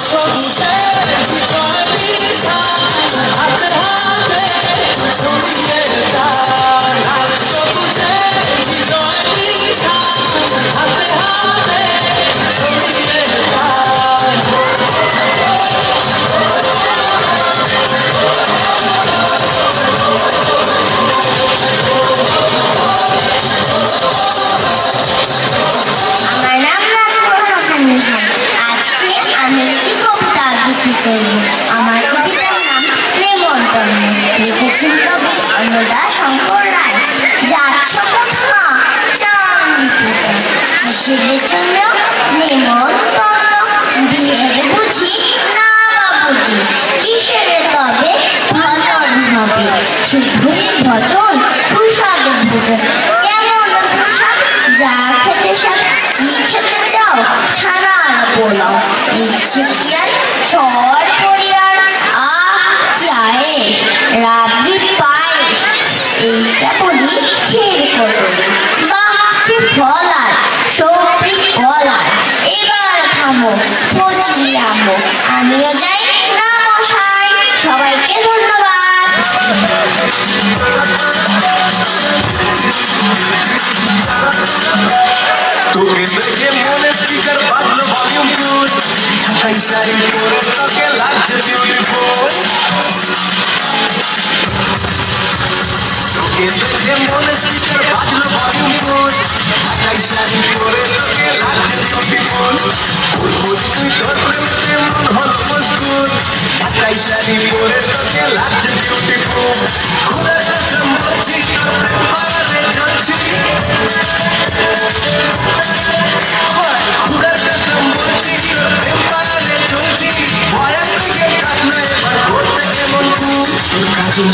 শুধুই ভজন প্রসাদ ভোজন কেমন প্রসাদ যা খেতে সাথ কি খেতে চাও ছাড়া পোলাও ইচ্ছে কি আর সর পরিয়ার কি আয়েস রাবড়ি পায়েস এইটা বলি ক্ষীর কদলি বাহ কি ফলার সবজি কলার এবার থামো ফচি আমো আমিও যাই না মশাই সবাইকে ধন্যবাদ তোকে দেখে মনে স্পিকার বাজলো ভলিউম ফুল ঢাকাই শাড়ি পরে তোকে লাগছে বিউটিফুল তোকে দেখে মনে স্পিকার বাজলো ভলিউম ফুল ঢাকাই শাড়ি পরে তোকে লাগছে বিউটিফুল ফুল তুই তোর প্রেমে মন হলো মজবুত ঢাকাই শাড়ি পরে তোকে লাগছে বিউটিফুল ঘুরে যাচ্ছে মরছি প্রেম পাড়াতে চলছি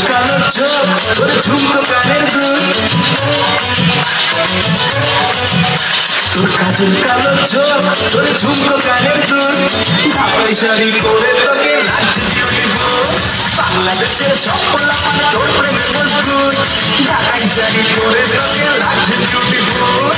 কালো চোখ তোর ঝুমকো কানের দুল তোর কাজল কালো চোখ তোর ঝুমকো কানের দুল ঢাকাই শাড়ি পরে তোকে লাগছে বিউটিফুল বাংলাদেশের সকল তোর প্রেমে মজবুত ঢাকাই শাড়ি পরে তোকে লাগছে বিউটিফুল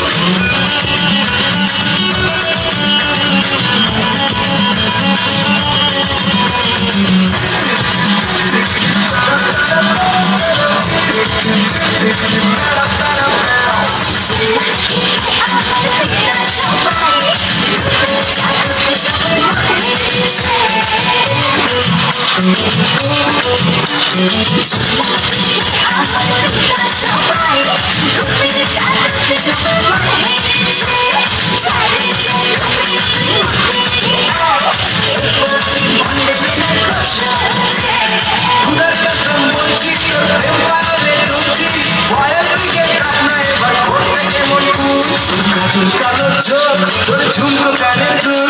কালো চোখ তোর ঝুমকো কানের দুল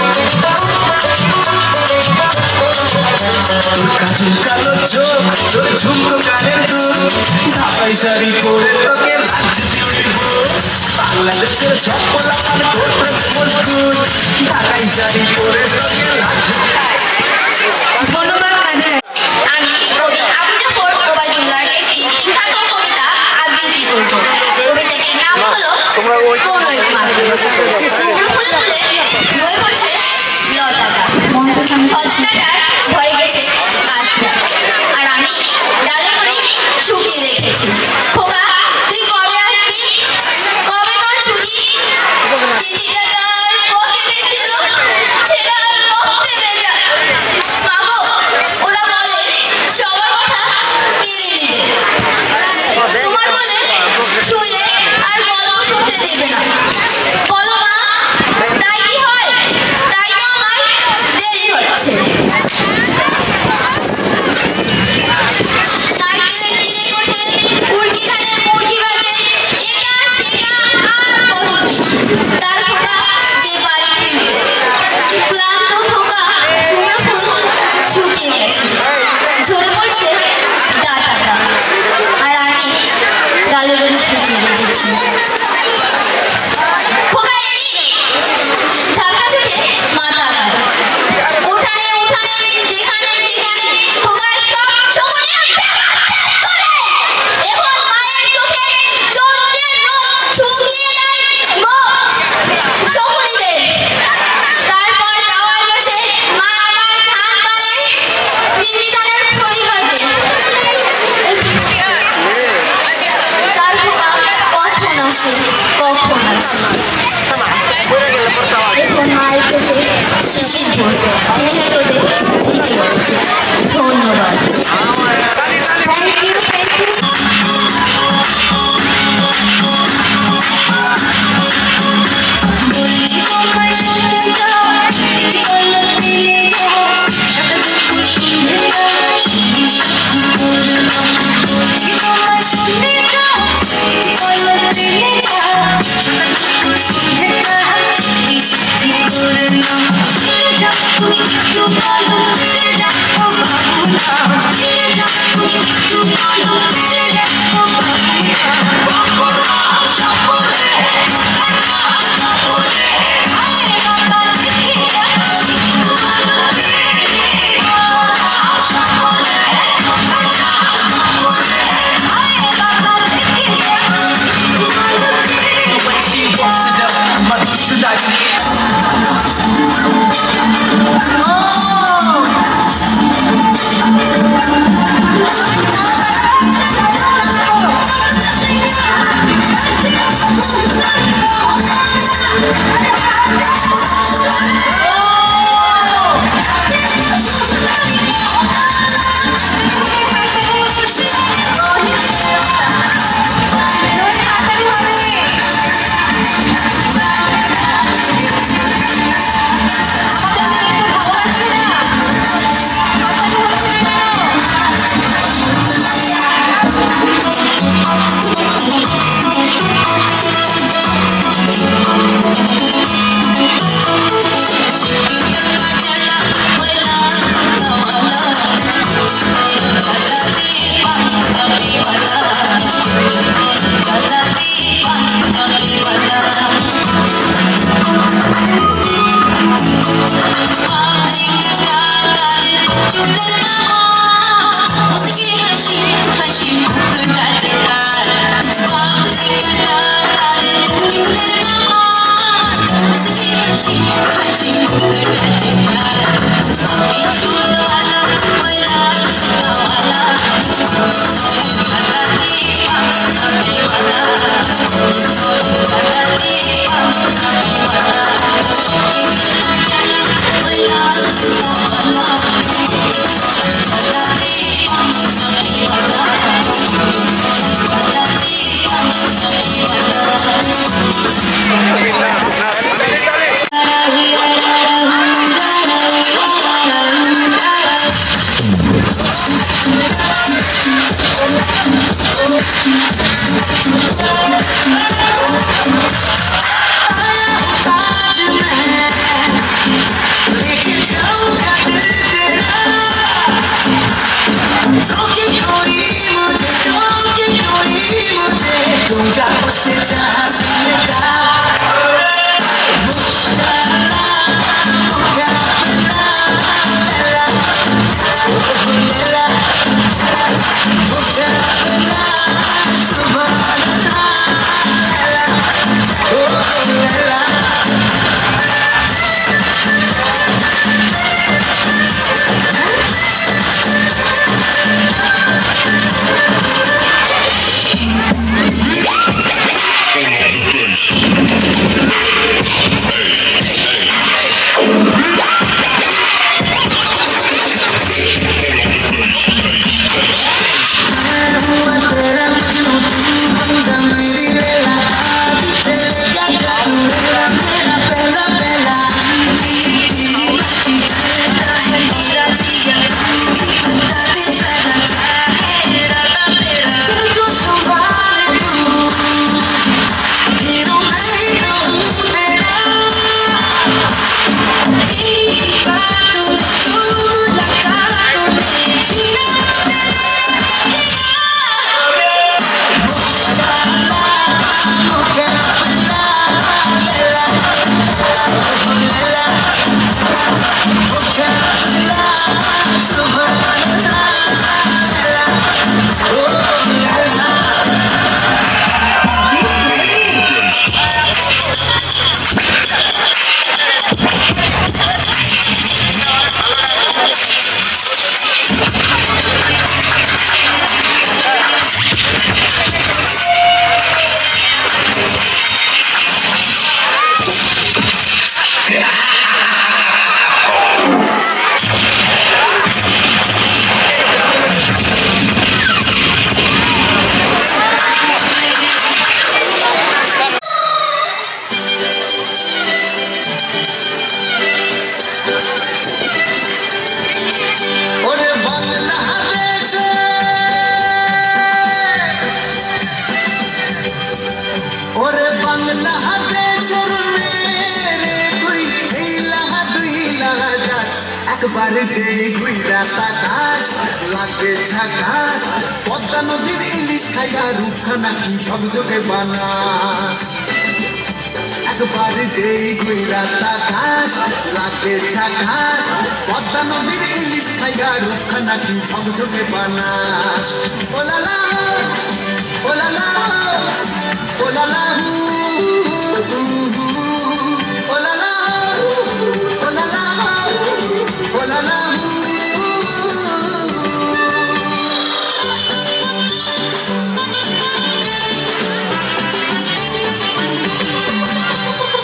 তোর কাজল কালো চোখ তোর ঝুমকো কানের দুল ঢাকাই শাড়ি পরে তোকে লাগছে বিউটিফুল বাংলাদেশের সকল তোর প্রেমে মজবুত ঢাকাই শাড়ি পরে তোকে লাগছে ধন্যবাদ তাদের। আমি কবি আবু জাফর ওবায়দুল্লাহর একটি বিখ্যাত কবিতা আবৃত্তি করব। কবিতাটির নাম হলো কোন এক মাঠে ফুল ফুলে ফুলে নয়ে পড়ছে লতাটা সজনাটার ভরে গেছে কাশটা আর আমি ডালে করে শুকিয়ে রেখেছি খোকা তুই কবে আসবি কবে তোর ছুটি চিঠিটা তার পকেটে ছিল ছেঁড়া রক্তে ভেজা মাগো ওরা বলে সবার কথা কেড়ে নেবে তোমার বলে শুয়ে আর গল্প শুনতে দেবে না বলো মা তাই কি হয় তাই তো আমার দেরি হচ্ছে নারকেলের চিলে কোঠে মুরগি ধানের মুরগি বাজে এটা সেটা আর কত কি তার খোকা যে বাড়ি ফিরবে ক্লান্ত খোকা কুমড়ো ফুল শুকিয়ে গেছে ঝরে পড়ছে ডাটাটা আর আমি গালে গলে শুকিয়ে রেখেছি খোকা এই ঝাপটা থেকে মাথা গায় উঠানে উঠানে যেখানে সেখানে খোকার সব সময় বাচ্চা করে এখন মায়ের চোখে চোখের রোগ শুকিয়ে যায় শকুনিদের তারপর দাওয়ায় বসে মা আমার ধান বালে বিন্দি ধানের খই বাজে তার খোকা কখন আসে কখন আসে এখন মায়ের চোখে শিশির ভোর স্নেহের রোদে ভিজে গেছে ধন্যবাদ থ্যাংক ইউ বলছি তোমায় শুনতে যাও একটি কল্যাণ পেয়ে যাও সাথে দুপুর শুনতে বলছি তোমায় শুনতে যাও একটি কল্যাণ পেয়ে যাও সাথে দুপুর শুনতে করে নাও তুমি একবার যে ঘুইরা তাকাস লাগে ঝাকাস পদ্মা নদীর ইলিশ খাইয়া রূপখানা কি ঝকঝকে বানাস একবার যে ঘুইরা তাকাস লাগে ঝাকাস পদ্মা নদীর ইলিশ খাইয়া রূপখানা কি ঝকঝকে বানাস oh la la oh la la oh la la oh la la oh la la oh la la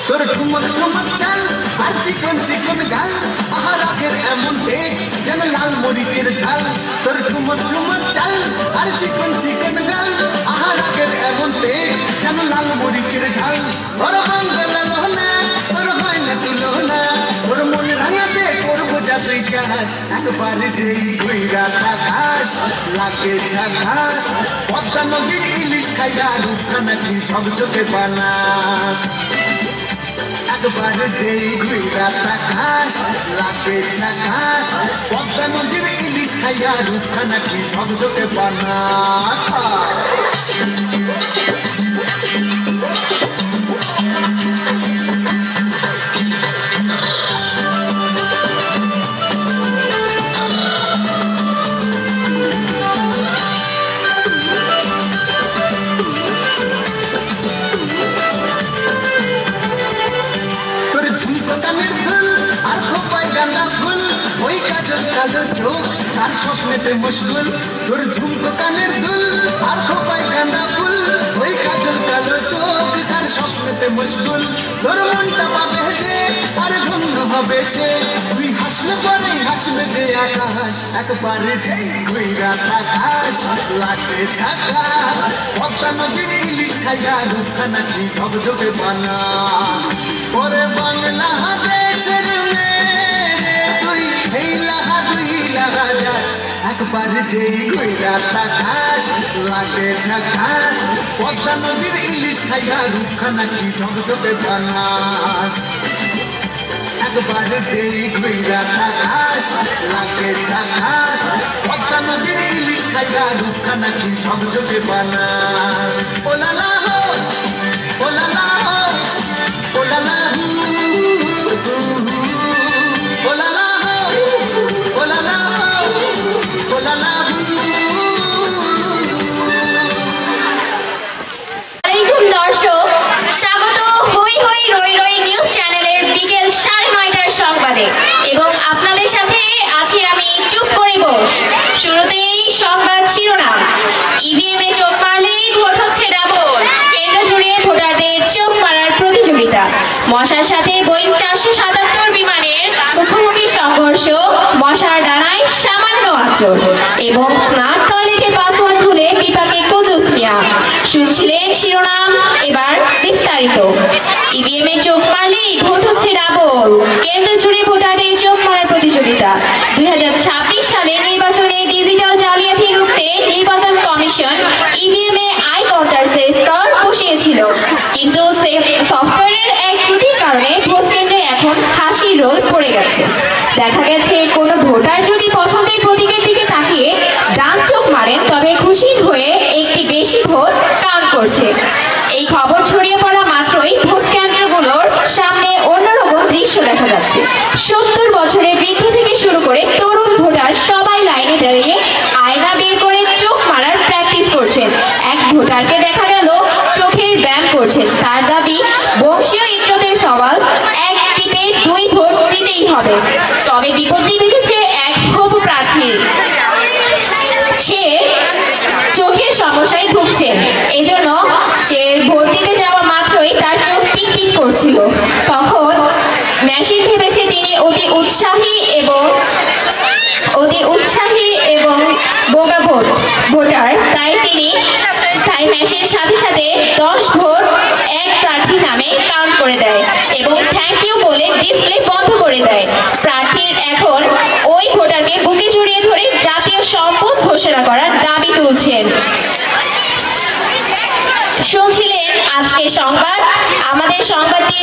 তোর ঠুমক ঠুমক চাল আর চিকন চিকন গাল আহার আগের এমন তেজ যেন লাল মরিচের ঝাল তোর ঠুমক ঠুমক চাল আর চিকন চিকন গাল আহার আগের এমন তেজ যেন লাল মরিচের ঝাল ওর বাংলা লোনা তোর হয় না তুলনা তোর মন রাঙাতে করবো যা তুই চাস একবার যেই ঘুইরা তাকাস লাগে ঝাকাস পদ্মা নদীর ইলিশ খাইয়া রূপখানা কি ঝকঝকে বানাস একবার যেই ঘুইরা তাকাস লাগে ঝাকাস পদ্মা নদীর ইলিশ খাইয়া রূপখানা কি ঝকঝকে বানাস কালো চোখ তার স্বপ্নেতে মশগুল তোর ঝুমকো কানের দুল আর খোপায় গাঁদা ফুল ওই কাজল কালো চোখ তার স্বপ্নেতে মশগুল তোর মনটা পাবে যে আর ধন্য হবে সে তুই হাসলে পরে হাসবে যে আকাশ একবারে যেই ঘুইরা তাকাস লাগে ঝাকাস পদ্মা নদীর ইলিশ খাইয়া রূপখানা কি ঝকঝকে বানাস ওরে বাংলাদেশের মেয়ে তুই এই লাহা দুই লাহা যাস একবার যেই ঘুইরা তাকাস লাগে ঝাকাস পদ্মা নদীর ইলিশ খাইয়া রূপখানা কি ঝকঝকে জানাস একবার যেই ঘুইরা তাকাস লাগে ঝাকাস পদ্মা নদীর ইলিশ খাইয়া রূপখানা কি ঝকঝকে বানাস ওলালা হো ওলালা হো ওলালা হু ওলালা হো ওলালা হো ওলালা হু আলাইকুম দর্শক, স্বাগত হই হই রই রই নিউজ চ্যানেলের বিকেল 9:30টার সংবাদে এবং আপনাদের সাথে আছি আমি চুপ করে বস। শুরুতেই সংবাদ শিরোনাম। ইভিএম এ চোখ মারলেই ভোট হচ্ছে ডাবল, কেন্দ্র জুড়ে ভোটারদের চোখ মারার প্রতিযোগিতা। মশার সাথে বোয়িং 477 বিমানের মুখোমুখি সংঘর্ষ, মশার ডানায় সামান্য আঁচড় এবং স্মার্ট টয়লেটের পাসওয়ার্ড ভুলে বিপাকে কুদ্দুস মিয়া। শুনছিলেন শিরোনাম, এবার বিস্তারিত। ইভিএম এ চোখ মারলেই ভোট হচ্ছে ডাবল, কেন্দ্র জুড়ে ভোটারদের চোখ মারার প্রতিযোগিতা। 2026 সালের নির্বাচনে ডিজিটাল জালিয়াতি রুখতে নির্বাচন কমিশন ইভিএম এ আই কাউন্টার্সের স্তর বসিয়েছিল, কিন্তু সফটওয়্যারের এক ত্রুটির কারণে ভোট কেন্দ্রে এখন হাসির রোদ পড়ে গেছে। দেখা গেছে কোনো ভোটার যদি পছন্দের প্রতীকের দিকে তাকিয়ে ডান চোখ মারেন তবে খুশি হয়ে একটি বেশি ভোট কাউন্ট করছে। এই খবর ছড়িয়ে পড়া মাত্রই ভোট কেন্দ্রগুলোর সামনে অন্যরকম দৃশ্য দেখা যাচ্ছে। 70 বছরের বৃদ্ধ থেকে শুরু করে তরুণ ভোটার সবাই লাইনে দাঁড়িয়ে আয়না বের করে চোখ মারার প্র্যাকটিস করছেন। এক ভোটারকে দেখা গেল চোখের ব্যায়াম করছেন। তার দাবি, বংশীয় ইজ্জতের সওয়াল, এক টিপে 2 ভোট দিতেই হবে। তবে বিপত্তি বিধেছে এক হবু প্রার্থী। সে চোখের সমস্যায় ভুগছেন, এজন্য সে ভোট দিতে যাওয়া মাত্রই তার চোখ পিটপিট করছিল। তখন মেশিন ভেবেছে তিনি অতি উৎসাহী এবং বোকা ভোটার, তাই মেশিন সাথে সাথে 10 ভোট এক প্রার্থী নামে কাউন্ট করে দেয় এবং থ্যাংক ইউ বলে ডিসপ্লে বন্ধ করে দেয়। প্রার্থীর এখন ওই ভোটারকে বুকে জড়িয়ে ধরে জাতীয় সম্পদ ঘোষণা করার দাবি তুলছেন। শুনছিলেন আজকে সংবাদ। আমাদের সংবাদটি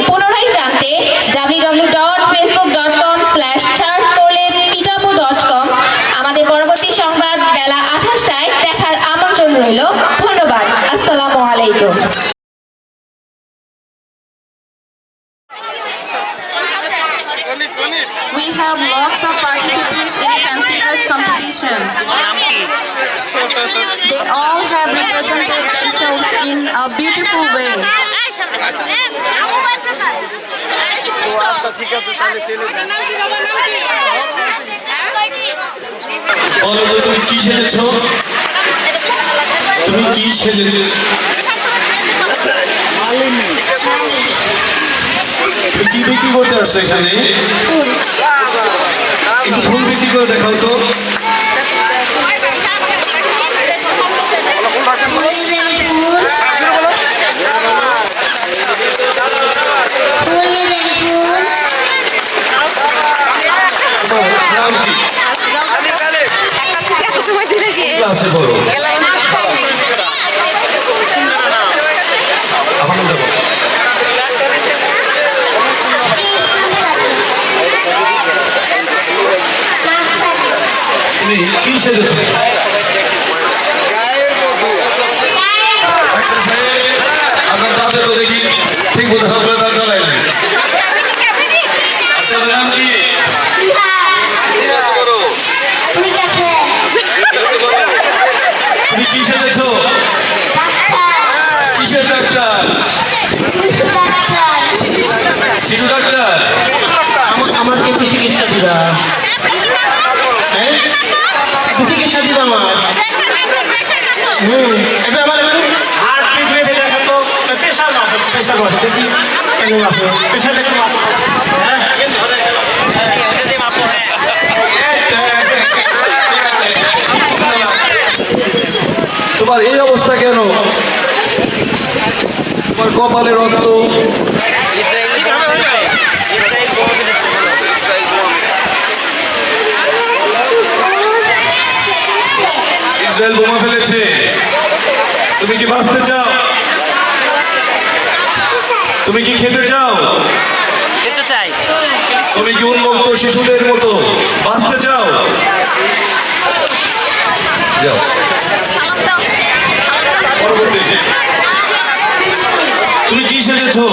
পুনরায় জানতে www.facebook.com/search.com আমাদের পরবর্তী সংবাদ বেলা 28টায় দেখার আমন্ত্রণ রইল। ধন্যবাদ। আসসালামু আলাইকুম। We have lots of participants in fancy dress competition. They all have represented themselves in a beautiful way. বলো তো তুমি কি সেজেছো? তুমি কি সেজেছো? কি বিক্রি করতে আসছো এখানে? একটু ফুল বিক্রি করে দেখাও তো। ক্লাসে পড়ো। তুমি কি সেজেছো? আপনার দাঁতে তো দেখি ঠিক মতো হবে, দাঁত জ্বালাইলেন। আচ্ছা, নাম কি? তুমি কি সেজেছো? কিসের ডাক্তার? শিশু ডাক্তার? আমাকে কি চিকিৎসা দিবা? চিকিৎসা দিবা আমার? এটা আমার হার্ট বিট রেটে দেখা তো প্রেশার মাপো, প্রেশার মাপো দেখি কেন মাপো, প্রেশারটা একটু মাপো। হ্যাঁ তোমার এই অবস্থা কেন? তোমার কপালে রক্ত। ইসরায়েল বোমা ফেলেছে, তুমি কি বাঁচতে চাও? তুমি কি খেতে চাও? তুমি কি উন্মুক্ত শিশুদের মতো বাঁচতে চাও? যাও। পরবর্তী, তুমি কি সেজেছো?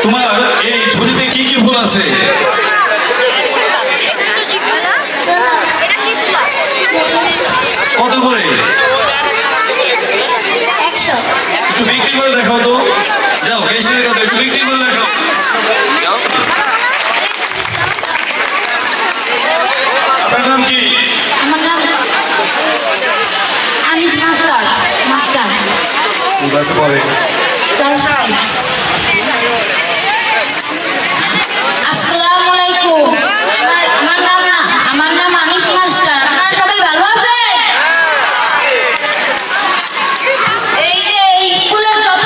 তোমার এই ঝুড়িতে কি কি ফুল আছে? কত করে? একটু বিক্রি করে দেখাও তো। যাও, এসে কথা একটু বিক্রি করে দেখাও। আপনার নাম কি? আমার নাম আনিস মাস্টার। ক্লাসে পড়ে। আসসালামু আলাইকুম। আমার নাম আনিস মাস্টার। আপনারা সবাই ভালো আছেন? এই যে এই স্কুলের যত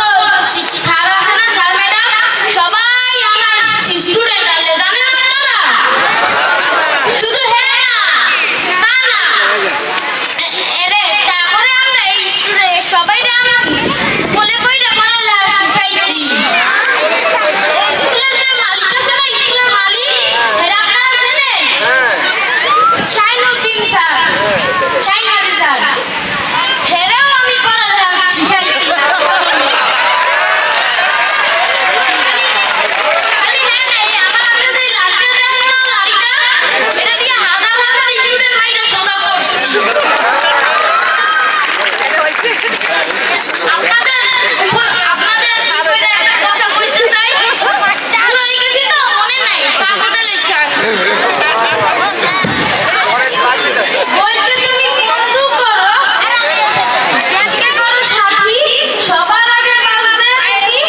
স্যার আছে না, স্যার ম্যাডাম, সবাই আমার স্টুডেন্ট আছে, জানেন আপনারা? শুধু হ্যাঁ না, তা না। এরে তারপরে আমরা এই স্টুডেন্ট সবাই আমরা বলে কইরা পড়ালা শিখাইছি। এই স্কুলের যে মালিক আছে না, স্কুলের মালিক, এরা আপনারা চেনেন? শাইনুদ্দিন স্যার, শাইনাদি স্যার, হেরাও আমি পড়ালেখা শিখাইছি। খালি হ্যাঁ নাই, আমার হাতে যে লাঠিটা দেখেন না, লাঠিটা, এটা দিয়ে হাজার হাজার স্টুডেন্ট মাইরা সোজা করছি। আপনাদের সাথে একটা কথা কইতে চাই। পুরো হয়ে গেছি তো, মনে নাই, কাগজে লেখা আছে। বইকে তুমি বন্ধু করো, ব্যাংকে করো সাথী, সবার আগে বাঁচবে কি?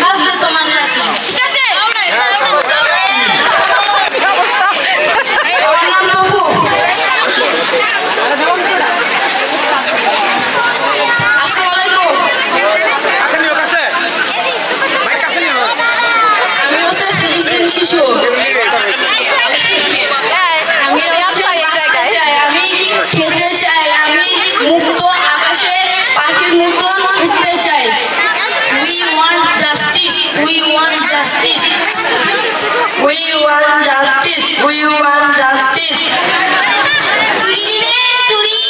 বাঁচবে তোমার সাথী। ঠিক আছে? আমার নাম তপু। আসসালামু আলাইকুম। আমি হচ্ছে ফিলিস্তিন শিশু। আমি হচ্ছে বাঁচতে চাই, আমি খেতে চাই, আমি মুক্ত আকাশে পাখির মতন উঠতে চাই। We want justice. We want justice. We want justice. We want justice. চুরি রে চুরি।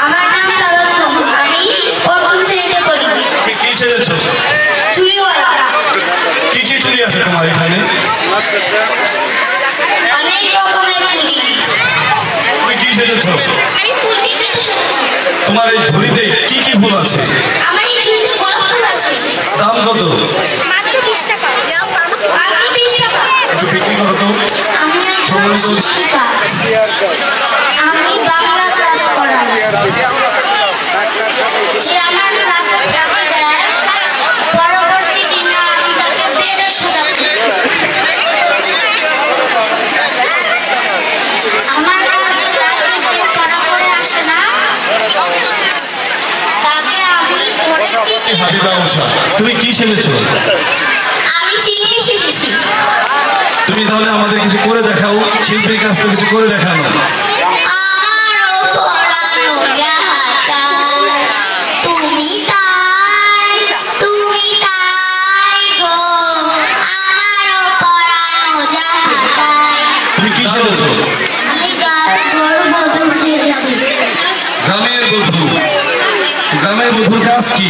আমার নাম তাবাসসুম। আমি প্রথম শ্রেণীতে পড়ি। তুমি কি সেজেছো? চুরিওয়ালা। কি কি চুরি আছে তোমার এখানে? অনেক রকমের চুরি। তুমি কি সেজেছো? আমি ফুল বিক্রেতা সেজেছি। তোমার এই ঝুড়িতে কি কি ফুল আছে? আমার এই ঝুড়িতে গোলাপ ফুল আছে। দাম কত? মাত্র 20 টাকা। মাত্র 20 টাকা। একটু বিক্রি করো তো। আমি একজন শিক্ষিকা। আমি বাংলা ক্লাস করাই। যে আমার ক্লাসে টাকা দেয়, পরবর্তী দিনে আমি তাকে বেড়ে সাজাতে। আমার ক্লাসে যে পড়া করে আসে না, তাকে আমি ধরে হাসিদা উষা, তুমি কি সেজেছো? আমি শিল্পী শিখেছি। তুমি তাহলে আমাদের কিছু করে দেখাও, শিল্পীর কাছ থেকে কিছু করে দেখানো। আমারও পরানো যাহা চায়, তুমি তাই গো। আমারও পরানো যাহা চায়। তুমি কি সেজেছো? আমি গ্রামের বধূ সেজেছি। গ্রামের বধূ। গ্রামের বধূর কাজ কি?